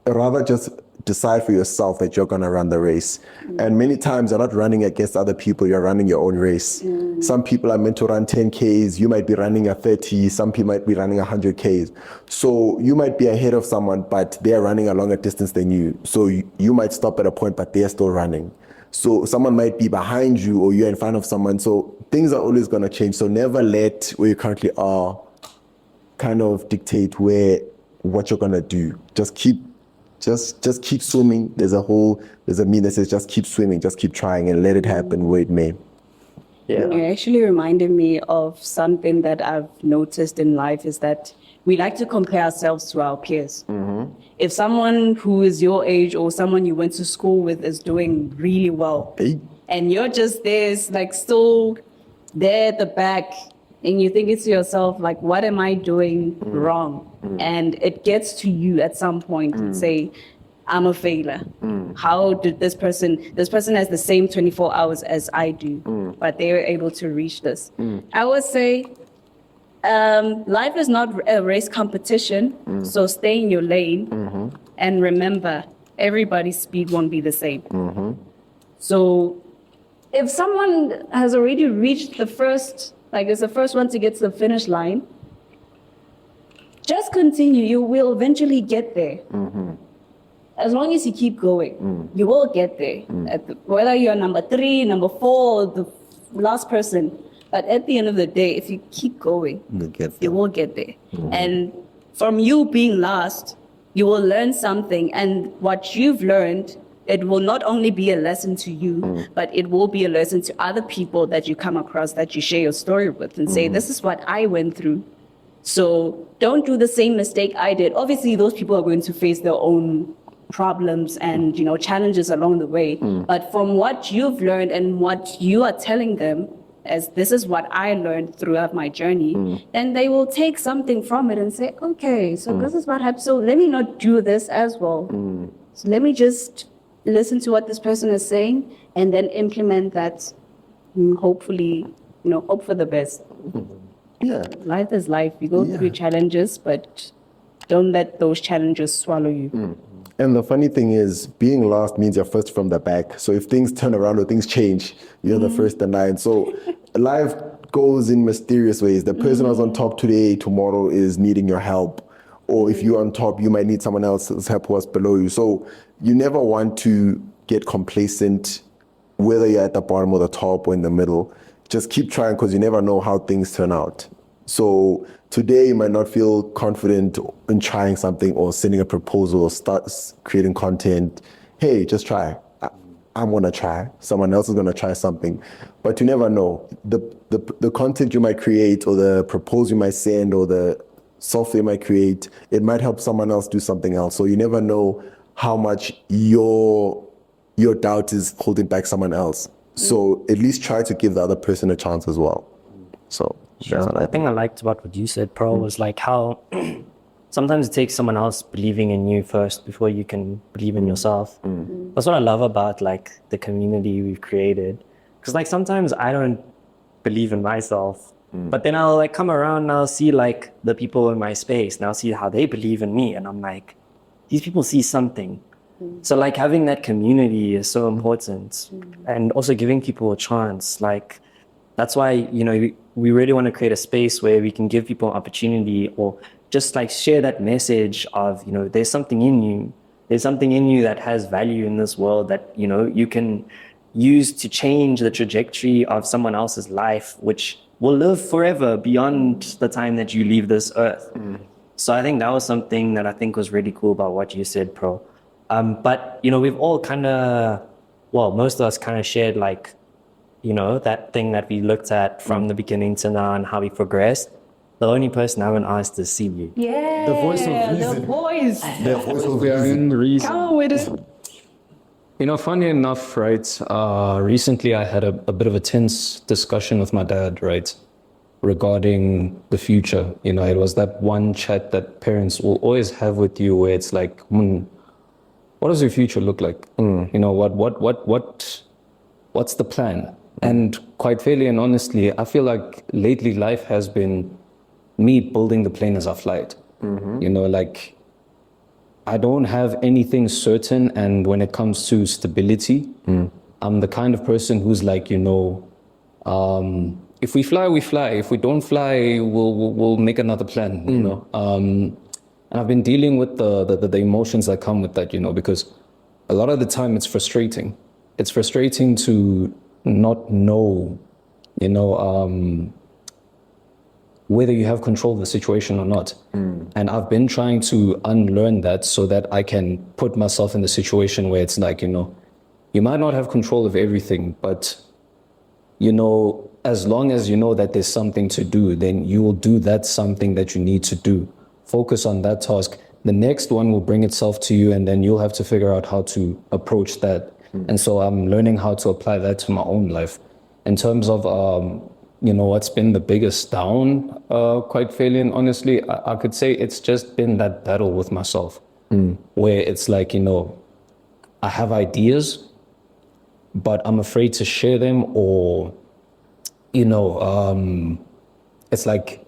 Speaker 3: Rather just decide for yourself that you're going to run the race. And many times you're not running against other people, you're running your own race. Some people are meant to run 10Ks, you might be running a 30, some people might be running 100Ks. So you might be ahead of someone, but they're running a longer distance than you. So you might stop at a point, but they're still running. So someone might be behind you or you're in front of someone. So things are always going to change. So never let where you currently are kind of dictate what you're going to do. Just keep swimming. There's a meme that says just keep swimming, just keep trying and let it happen where it may.
Speaker 2: Yeah.
Speaker 1: It actually reminded me of something that I've noticed in life is that we like to compare ourselves to our peers. If someone who is your age or someone you went to school with is doing really well, and you're just there, like still there at the back, and you're thinking to yourself, like, what am I doing wrong? And it gets to you at some point and say, I'm a failure. How did this person has the same 24 hours as I do, but they were able to reach this. I would say, life is not a race competition, so stay in your lane and remember, everybody's speed won't be the same. So if someone has already reached the first, like is the first one to get to the finish line, just continue. You will eventually get there. As long as you keep going, you will get there. Whether you're number 3, number 4, the last person, but at the end of the day, if you keep going, you will get there. And from you being last, you will learn something. And what you've learned, it will not only be a lesson to you, but it will be a lesson to other people that you come across, that you share your story with and say, this is what I went through. So don't do the same mistake I did. Obviously, those people are going to face their own problems and, challenges along the way. But from what you've learned and what you are telling them, as this is what I learned throughout my journey, then they will take something from it and say, okay, so this is what happened. So let me not do this as well. So let me just listen to what this person is saying and then implement that. Hopefully, hope for the best.
Speaker 3: Yeah.
Speaker 1: Life is life. You go through challenges, but don't let those challenges swallow you.
Speaker 3: And the funny thing is, being last means you're first from the back. So if things turn around or things change, you're the first in line. So life goes in mysterious ways. The person who's on top today, tomorrow is needing your help. Or if you're on top, you might need someone else's help who was below you. So you never want to get complacent, whether you're at the bottom or the top or in the middle. Just keep trying because you never know how things turn out. So today you might not feel confident in trying something or sending a proposal or start creating content. Hey, just try. I'm gonna try. Someone else is gonna try something. But you never know. The content you might create or the proposal you might send or the software you might create, it might help someone else do something else. So you never know how much your doubt is holding back someone else. So at least try to give the other person a chance as well. So
Speaker 2: The thing I liked about what you said, Pro, was like how sometimes it takes someone else believing in you first before you can believe in yourself. That's what I love about like the community we've created. Because like sometimes I don't believe in myself, but then I'll like come around and I'll see like the people in my space and I'll see how they believe in me. And I'm like, these people see something. So like having that community is so important, and also giving people a chance. Like that's why, we really want to create a space where we can give people opportunity or just like share that message of, there's something in you. There's something in you that has value in this world that, you can use to change the trajectory of someone else's life, which will live forever beyond the time that you leave this earth. So I think that was something that I think was really cool about what you said, Pro. But, we've all most of us kind of shared like, that thing that we looked at from the beginning to now and how we progressed. The only person I haven't asked is Sibu.
Speaker 1: Yeah,
Speaker 3: The voice of reason.
Speaker 1: The voice.
Speaker 3: The voice of reason.
Speaker 1: Come on with it.
Speaker 4: Funny enough, right? Recently I had a bit of a tense discussion with my dad, right? Regarding the future. It was that one chat that parents will always have with you where it's like, what does your future look like? What's the plan? And quite fairly and honestly, I feel like lately life has been me building the plane as I fly it. Like I don't have anything certain, and when it comes to stability, I'm the kind of person who's like, if we fly, we fly. If we don't fly, we'll make another plan, you know. And I've been dealing with the emotions that come with that, because a lot of the time it's frustrating. It's frustrating to not know, whether you have control of the situation or not. And I've been trying to unlearn that so that I can put myself in the situation where it's like, you might not have control of everything, but, as long as you know that there's something to do, then you will do that something that you need to do. Focus on that task. The next one will bring itself to you, and then you'll have to figure out how to approach that. And so I'm learning how to apply that to my own life. In terms of, what's been the biggest down, quite fairly and honestly, I could say it's just been that battle with myself, where it's like, I have ideas, but I'm afraid to share them, or, it's like,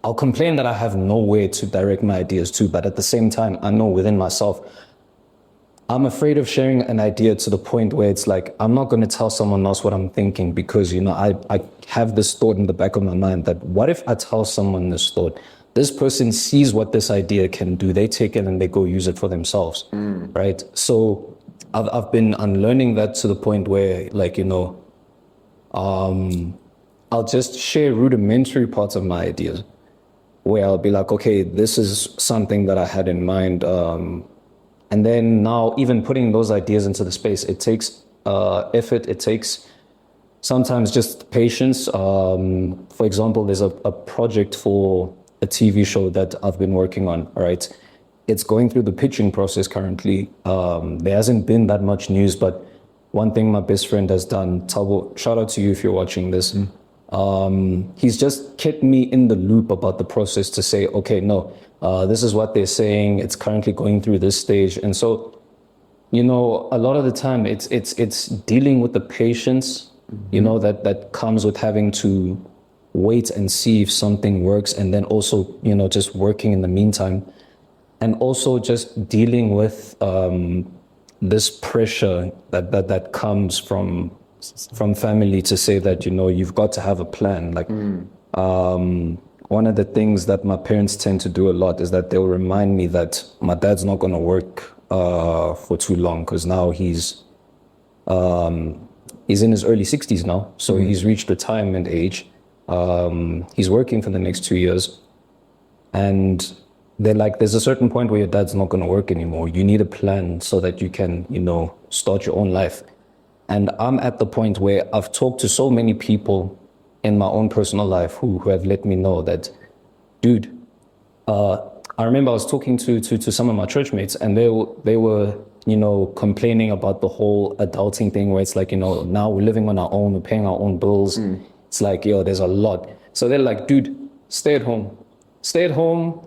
Speaker 4: I'll complain that I have nowhere to direct my ideas to, but at the same time, I know within myself, I'm afraid of sharing an idea to the point where it's like, I'm not going to tell someone else what I'm thinking because, I have this thought in the back of my mind that what if I tell someone this thought? This person sees what this idea can do. They take it and they go use it for themselves, right? So I've been unlearning that to the point where, like, I'll just share rudimentary parts of my ideas where I'll be like, okay, this is something that I had in mind. And then now even putting those ideas into the space, it takes effort. It takes sometimes just patience. For example, there's a project for a TV show that I've been working on, all right? It's going through the pitching process currently. There hasn't been that much news, but one thing my best friend has done, Tabo, shout out to you if you're watching this. He's just kept me in the loop about the process to say, okay, no, this is what they're saying. It's currently going through this stage. And so, a lot of the time it's dealing with the patience, that comes with having to wait and see if something works. And then also, just working in the meantime, and also just dealing with, this pressure that comes from family to say that, you've got to have a plan. Like, one of the things that my parents tend to do a lot is that they'll remind me that my dad's not going to work for too long, because now he's in his early 60s now. So he's reached retirement age. He's working for the next 2 years. And they're like, there's a certain point where your dad's not going to work anymore. You need a plan so that you can, start your own life. And I'm at the point where I've talked to so many people in my own personal life who have let me know that, dude, I remember I was talking to some of my church mates, and they were, complaining about the whole adulting thing where it's like, now we're living on our own, we're paying our own bills. It's like, there's a lot. So they're like, dude, stay at home,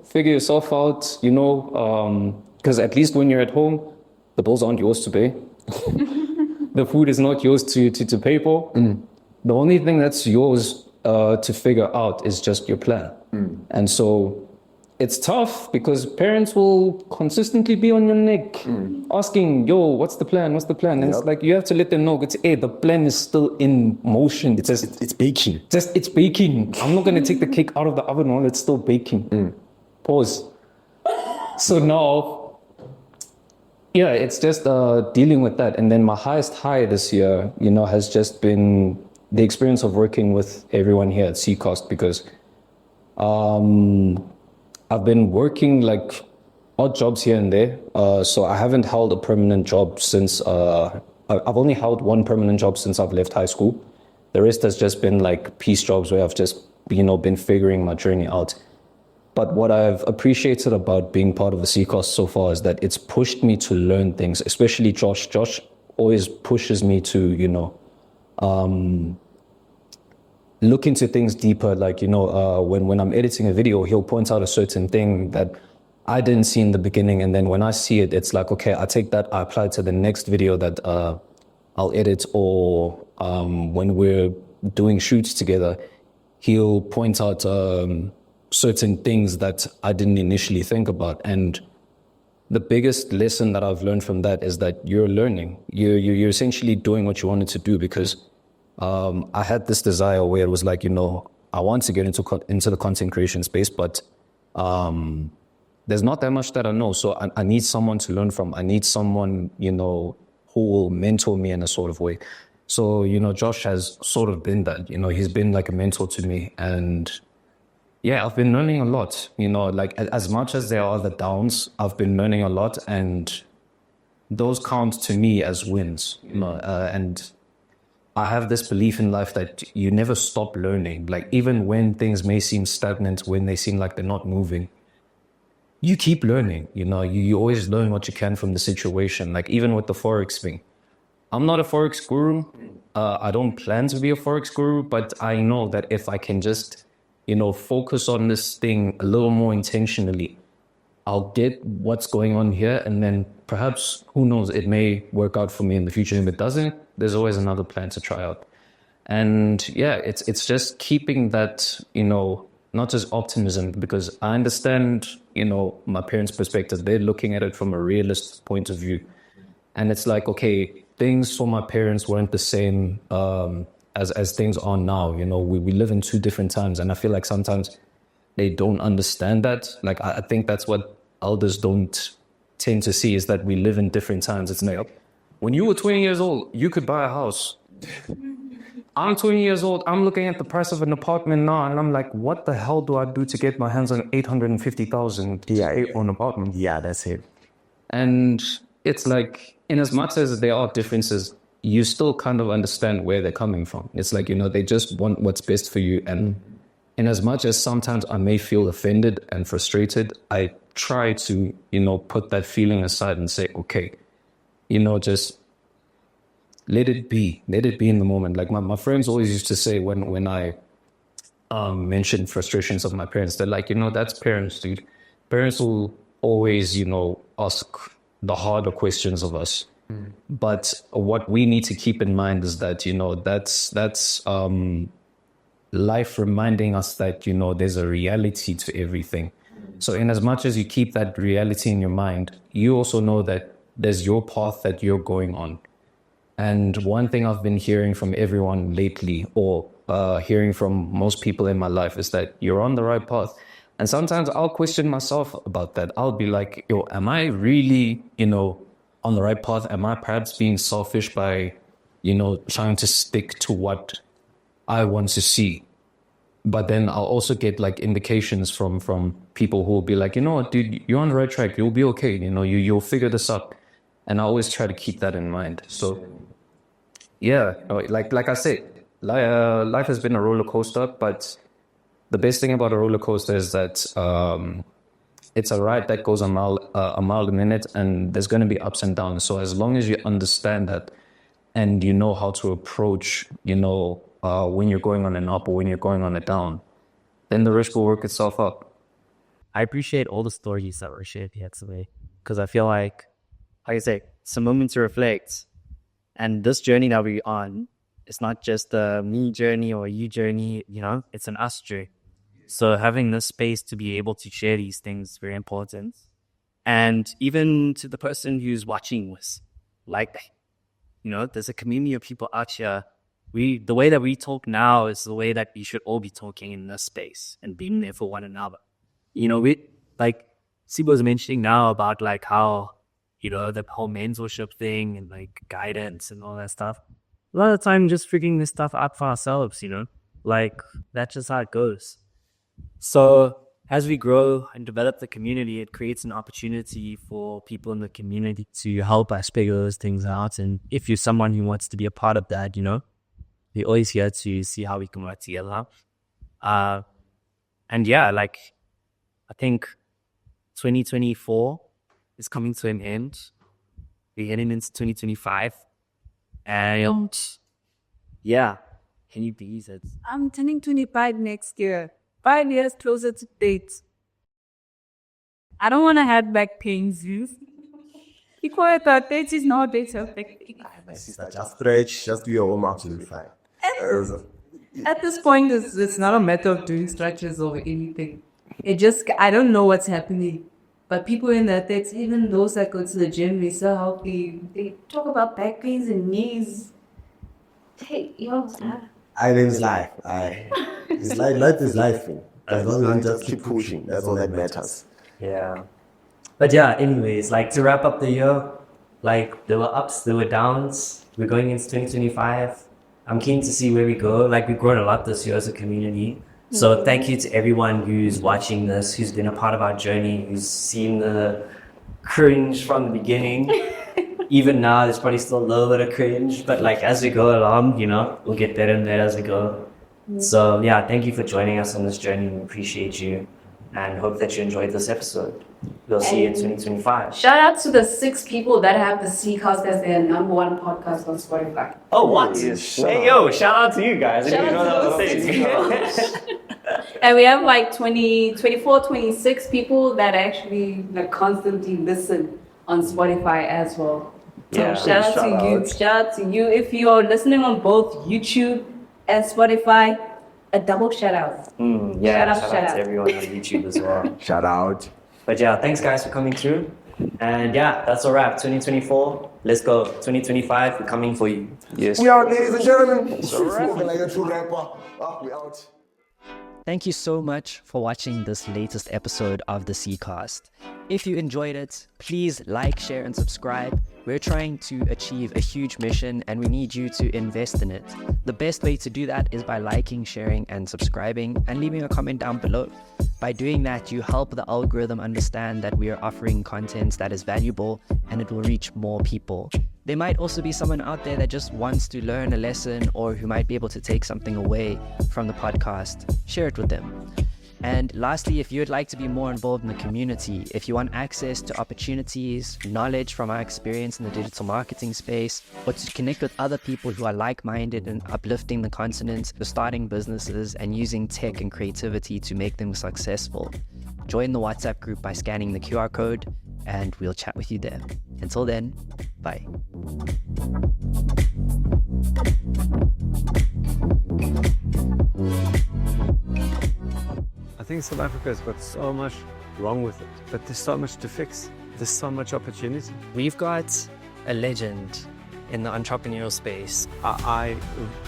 Speaker 4: figure yourself out, because at least when you're at home, the bills aren't yours to pay. The food is not yours to pay for. The only thing that's yours to figure out is just your plan. And so it's tough because parents will consistently be on your neck asking, yo, what's the plan? What's the plan? And it's like, you have to let them know, the plan is still in motion.
Speaker 3: It's baking.
Speaker 4: It's baking. I'm not going to take the cake out of the oven while it's still baking. Pause. So now, it's just dealing with that. And then my highest high this year, has just been the experience of working with everyone here at C.Cast, because I've been working like odd jobs here and there. So I haven't held a permanent job since, I've only held one permanent job since I've left high school. The rest has just been like piece jobs where I've just, been figuring my journey out. But what I've appreciated about being part of the C.Cast so far is that it's pushed me to learn things, especially Josh. Josh always pushes me to, look into things deeper. Like, when I'm editing a video, he'll point out a certain thing that I didn't see in the beginning. And then when I see it, it's like, okay, I take that, I apply it to the next video that I'll edit. Or when we're doing shoots together, he'll point out certain things that I didn't initially think about. And the biggest lesson that I've learned from that is that you're learning. You're essentially doing what you wanted to do, because I had this desire where it was like, I want to get into the content creation space, but there's not that much that I know. So I need someone to learn from. I need someone, who will mentor me in a sort of way. So, Josh has sort of been that, he's been like a mentor to me. And yeah, I've been learning a lot, like as much as there are the downs, I've been learning a lot, and those count to me as wins, and I have this belief in life that you never stop learning. Like, even when things may seem stagnant, when they seem like they're not moving, you keep learning, you always learn what you can from the situation. Like, even with the Forex thing, I'm not a Forex guru. I don't plan to be a Forex guru, but I know that if I can just, focus on this thing a little more intentionally, I'll get what's going on here, and then perhaps, who knows, it may work out for me in the future. If it doesn't, there's always another plan to try out. And yeah, it's just keeping that, not just optimism, because I understand, my parents' perspective. They're looking at it from a realist point of view. And it's like, okay, things for my parents weren't the same as things are now. We live in two different times, and I feel like sometimes they don't understand that. Like, I think that's what elders don't tend to see, is that we live in different times. It's like, when you were 20 years old, you could buy a house. I'm 20 years old. I'm looking at the price of an apartment now, and I'm like, what the hell do I do to get my hands on 850,000 on an apartment?
Speaker 2: Yeah, that's it.
Speaker 4: And it's like, in as much as there are differences, you still kind of understand where they're coming from. It's like, they just want what's best for you. And in as much as sometimes I may feel offended and frustrated, I try to, put that feeling aside and say, okay, just let it be in the moment. Like, my friends always used to say, when I mentioned frustrations of my parents, they're like, that's parents, dude. Parents will always, ask the harder questions of us. But what we need to keep in mind is that, that's life reminding us that, there's a reality to everything. So in as much as you keep that reality in your mind, you also know that there's your path that you're going on. And one thing I've been hearing from everyone lately, or hearing from most people in my life, is that you're on the right path. And sometimes I'll question myself about that. I'll be like, am I really, on the right path? Am I perhaps being selfish by, trying to stick to what I want to see? But then I'll also get like indications from people who will be like, what, dude, you're on the right track. You'll be okay. You'll figure this out. And I always try to keep that in mind. So yeah, like I said, life has been a roller coaster, but the best thing about a roller coaster is that it's a ride that goes a mile a minute, and there's going to be ups and downs. So as long as you understand that, and you know how to approach, when you're going on an up or when you're going on a down, then the rest will work itself out.
Speaker 2: I appreciate all the stories that were shared here today, because I feel like I say, it's a moment to reflect. And this journey that we're on, it's not just a me journey or a you journey, it's an us journey. So having this space to be able to share these things is very important. And even to the person who's watching this, like, there's a community of people out here. The way that we talk now is the way that we should all be talking in this space and being there for one another. Like Sibu was mentioning now about like how, the whole mentorship thing and like guidance and all that stuff. A lot of the time just figuring this stuff out for ourselves, like that's just how it goes. So as we grow and develop the community, it creates an opportunity for people in the community to help us figure those things out. And if you're someone who wants to be a part of that, we're always here to see how we can work together. And yeah, like I think 2024 is coming to an end. We're heading into 2025. And yeah, can you please?
Speaker 6: I'm turning 25 next year. 5 years closer to date. I don't want to have back pains, you. Because 30 is not date affecting.
Speaker 3: My sister, just stretch, just do your warm-up, you'll be fine.
Speaker 6: At this point, it's not a matter of doing stretches or anything. I don't know what's happening. But people in their 30s, even those that go to the gym, they're so healthy. They talk about back pains and knees. Hey,
Speaker 3: I live his life. Life is life. As long as you just keep pushing, that's all that matters.
Speaker 2: Yeah. But yeah, anyways, like to wrap up the year, like there were ups, there were downs. We're going into 2025. I'm keen to see where we go. Like we've grown a lot this year as a community. So thank you to everyone who's watching this, who's been a part of our journey, who's seen the cringe from the beginning. Even now, there's probably still a little bit of cringe, but like as we go along, you know, we'll get better and better as we go. So yeah, thank you for joining us on this journey. We appreciate you and hope that you enjoyed this episode. We'll see you in 2025.
Speaker 1: Shout out to the 6 people that have the C.Cast as their #1 podcast on Spotify.
Speaker 2: Oh, what?
Speaker 3: Yes,
Speaker 2: Hey, yo, shout out to you guys. I didn't
Speaker 1: Shout
Speaker 2: know that
Speaker 1: out
Speaker 2: was
Speaker 1: to
Speaker 2: a thing.
Speaker 1: And we have like 24, 26 people that actually like constantly listen on Spotify as well. So
Speaker 2: Yeah.
Speaker 1: shout out to you. Shout out to you. If you're listening on both YouTube and Spotify, a double shout out.
Speaker 2: Yeah,
Speaker 1: Shout
Speaker 2: shout
Speaker 1: out.
Speaker 2: out to everyone on YouTube as well.
Speaker 3: Shout out.
Speaker 2: But yeah, thanks guys for coming through. And yeah, that's a wrap. 2024, let's go. 2025, we're coming for you.
Speaker 4: Yes.
Speaker 3: We out, ladies and gentlemen. Spoken like a true rapper. We out.
Speaker 5: Thank you so much for watching this latest episode of the C.Cast. If you enjoyed it, please like, share, and subscribe. We're trying to achieve a huge mission and we need you to invest in it. The best way to do that is by liking, sharing, and subscribing, and leaving a comment down below. By doing that, you help the algorithm understand that we are offering content that is valuable and it will reach more people. There might also be someone out there that just wants to learn a lesson or who might be able to take something away from the podcast. Share it with them. And lastly, if you would like to be more involved in the community, if you want access to opportunities, knowledge from our experience in the digital marketing space, or to connect with other people who are like-minded and uplifting the continent, starting businesses and using tech and creativity to make them successful, join the WhatsApp group by scanning the QR code and we'll chat with you there. Until then, bye.
Speaker 7: I think South Africa has got so much wrong with it, but there's so much to fix. There's so much opportunity.
Speaker 2: We've got a legend in the entrepreneurial space.
Speaker 7: I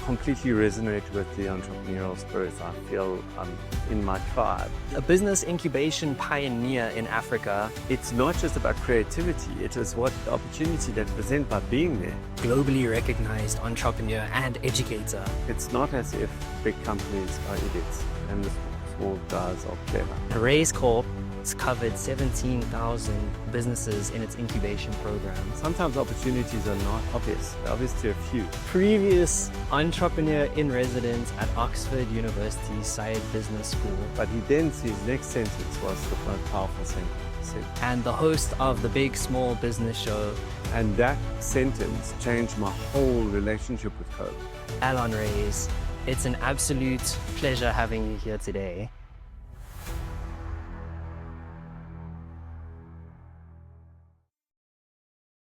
Speaker 7: completely resonate with the entrepreneurial spirit. I feel I'm in my tribe.
Speaker 2: A business incubation pioneer in Africa.
Speaker 7: It's not just about creativity, it is what the opportunity that present by being there.
Speaker 2: Globally recognized entrepreneur and educator.
Speaker 7: It's not as if big companies are idiots and the small guys are clever.
Speaker 2: Raise Corp has covered 17,000 businesses in its incubation program.
Speaker 7: Sometimes opportunities are not obvious. They're obvious to a few.
Speaker 2: Previous entrepreneur in residence at Oxford University Syed Business School.
Speaker 7: But he then his next sentence was the most powerful sentence. He said,
Speaker 2: And the host of the Big Small Business Show,
Speaker 7: and that sentence changed my whole relationship with code.
Speaker 2: Alon Reyes. It's an absolute pleasure having you here today.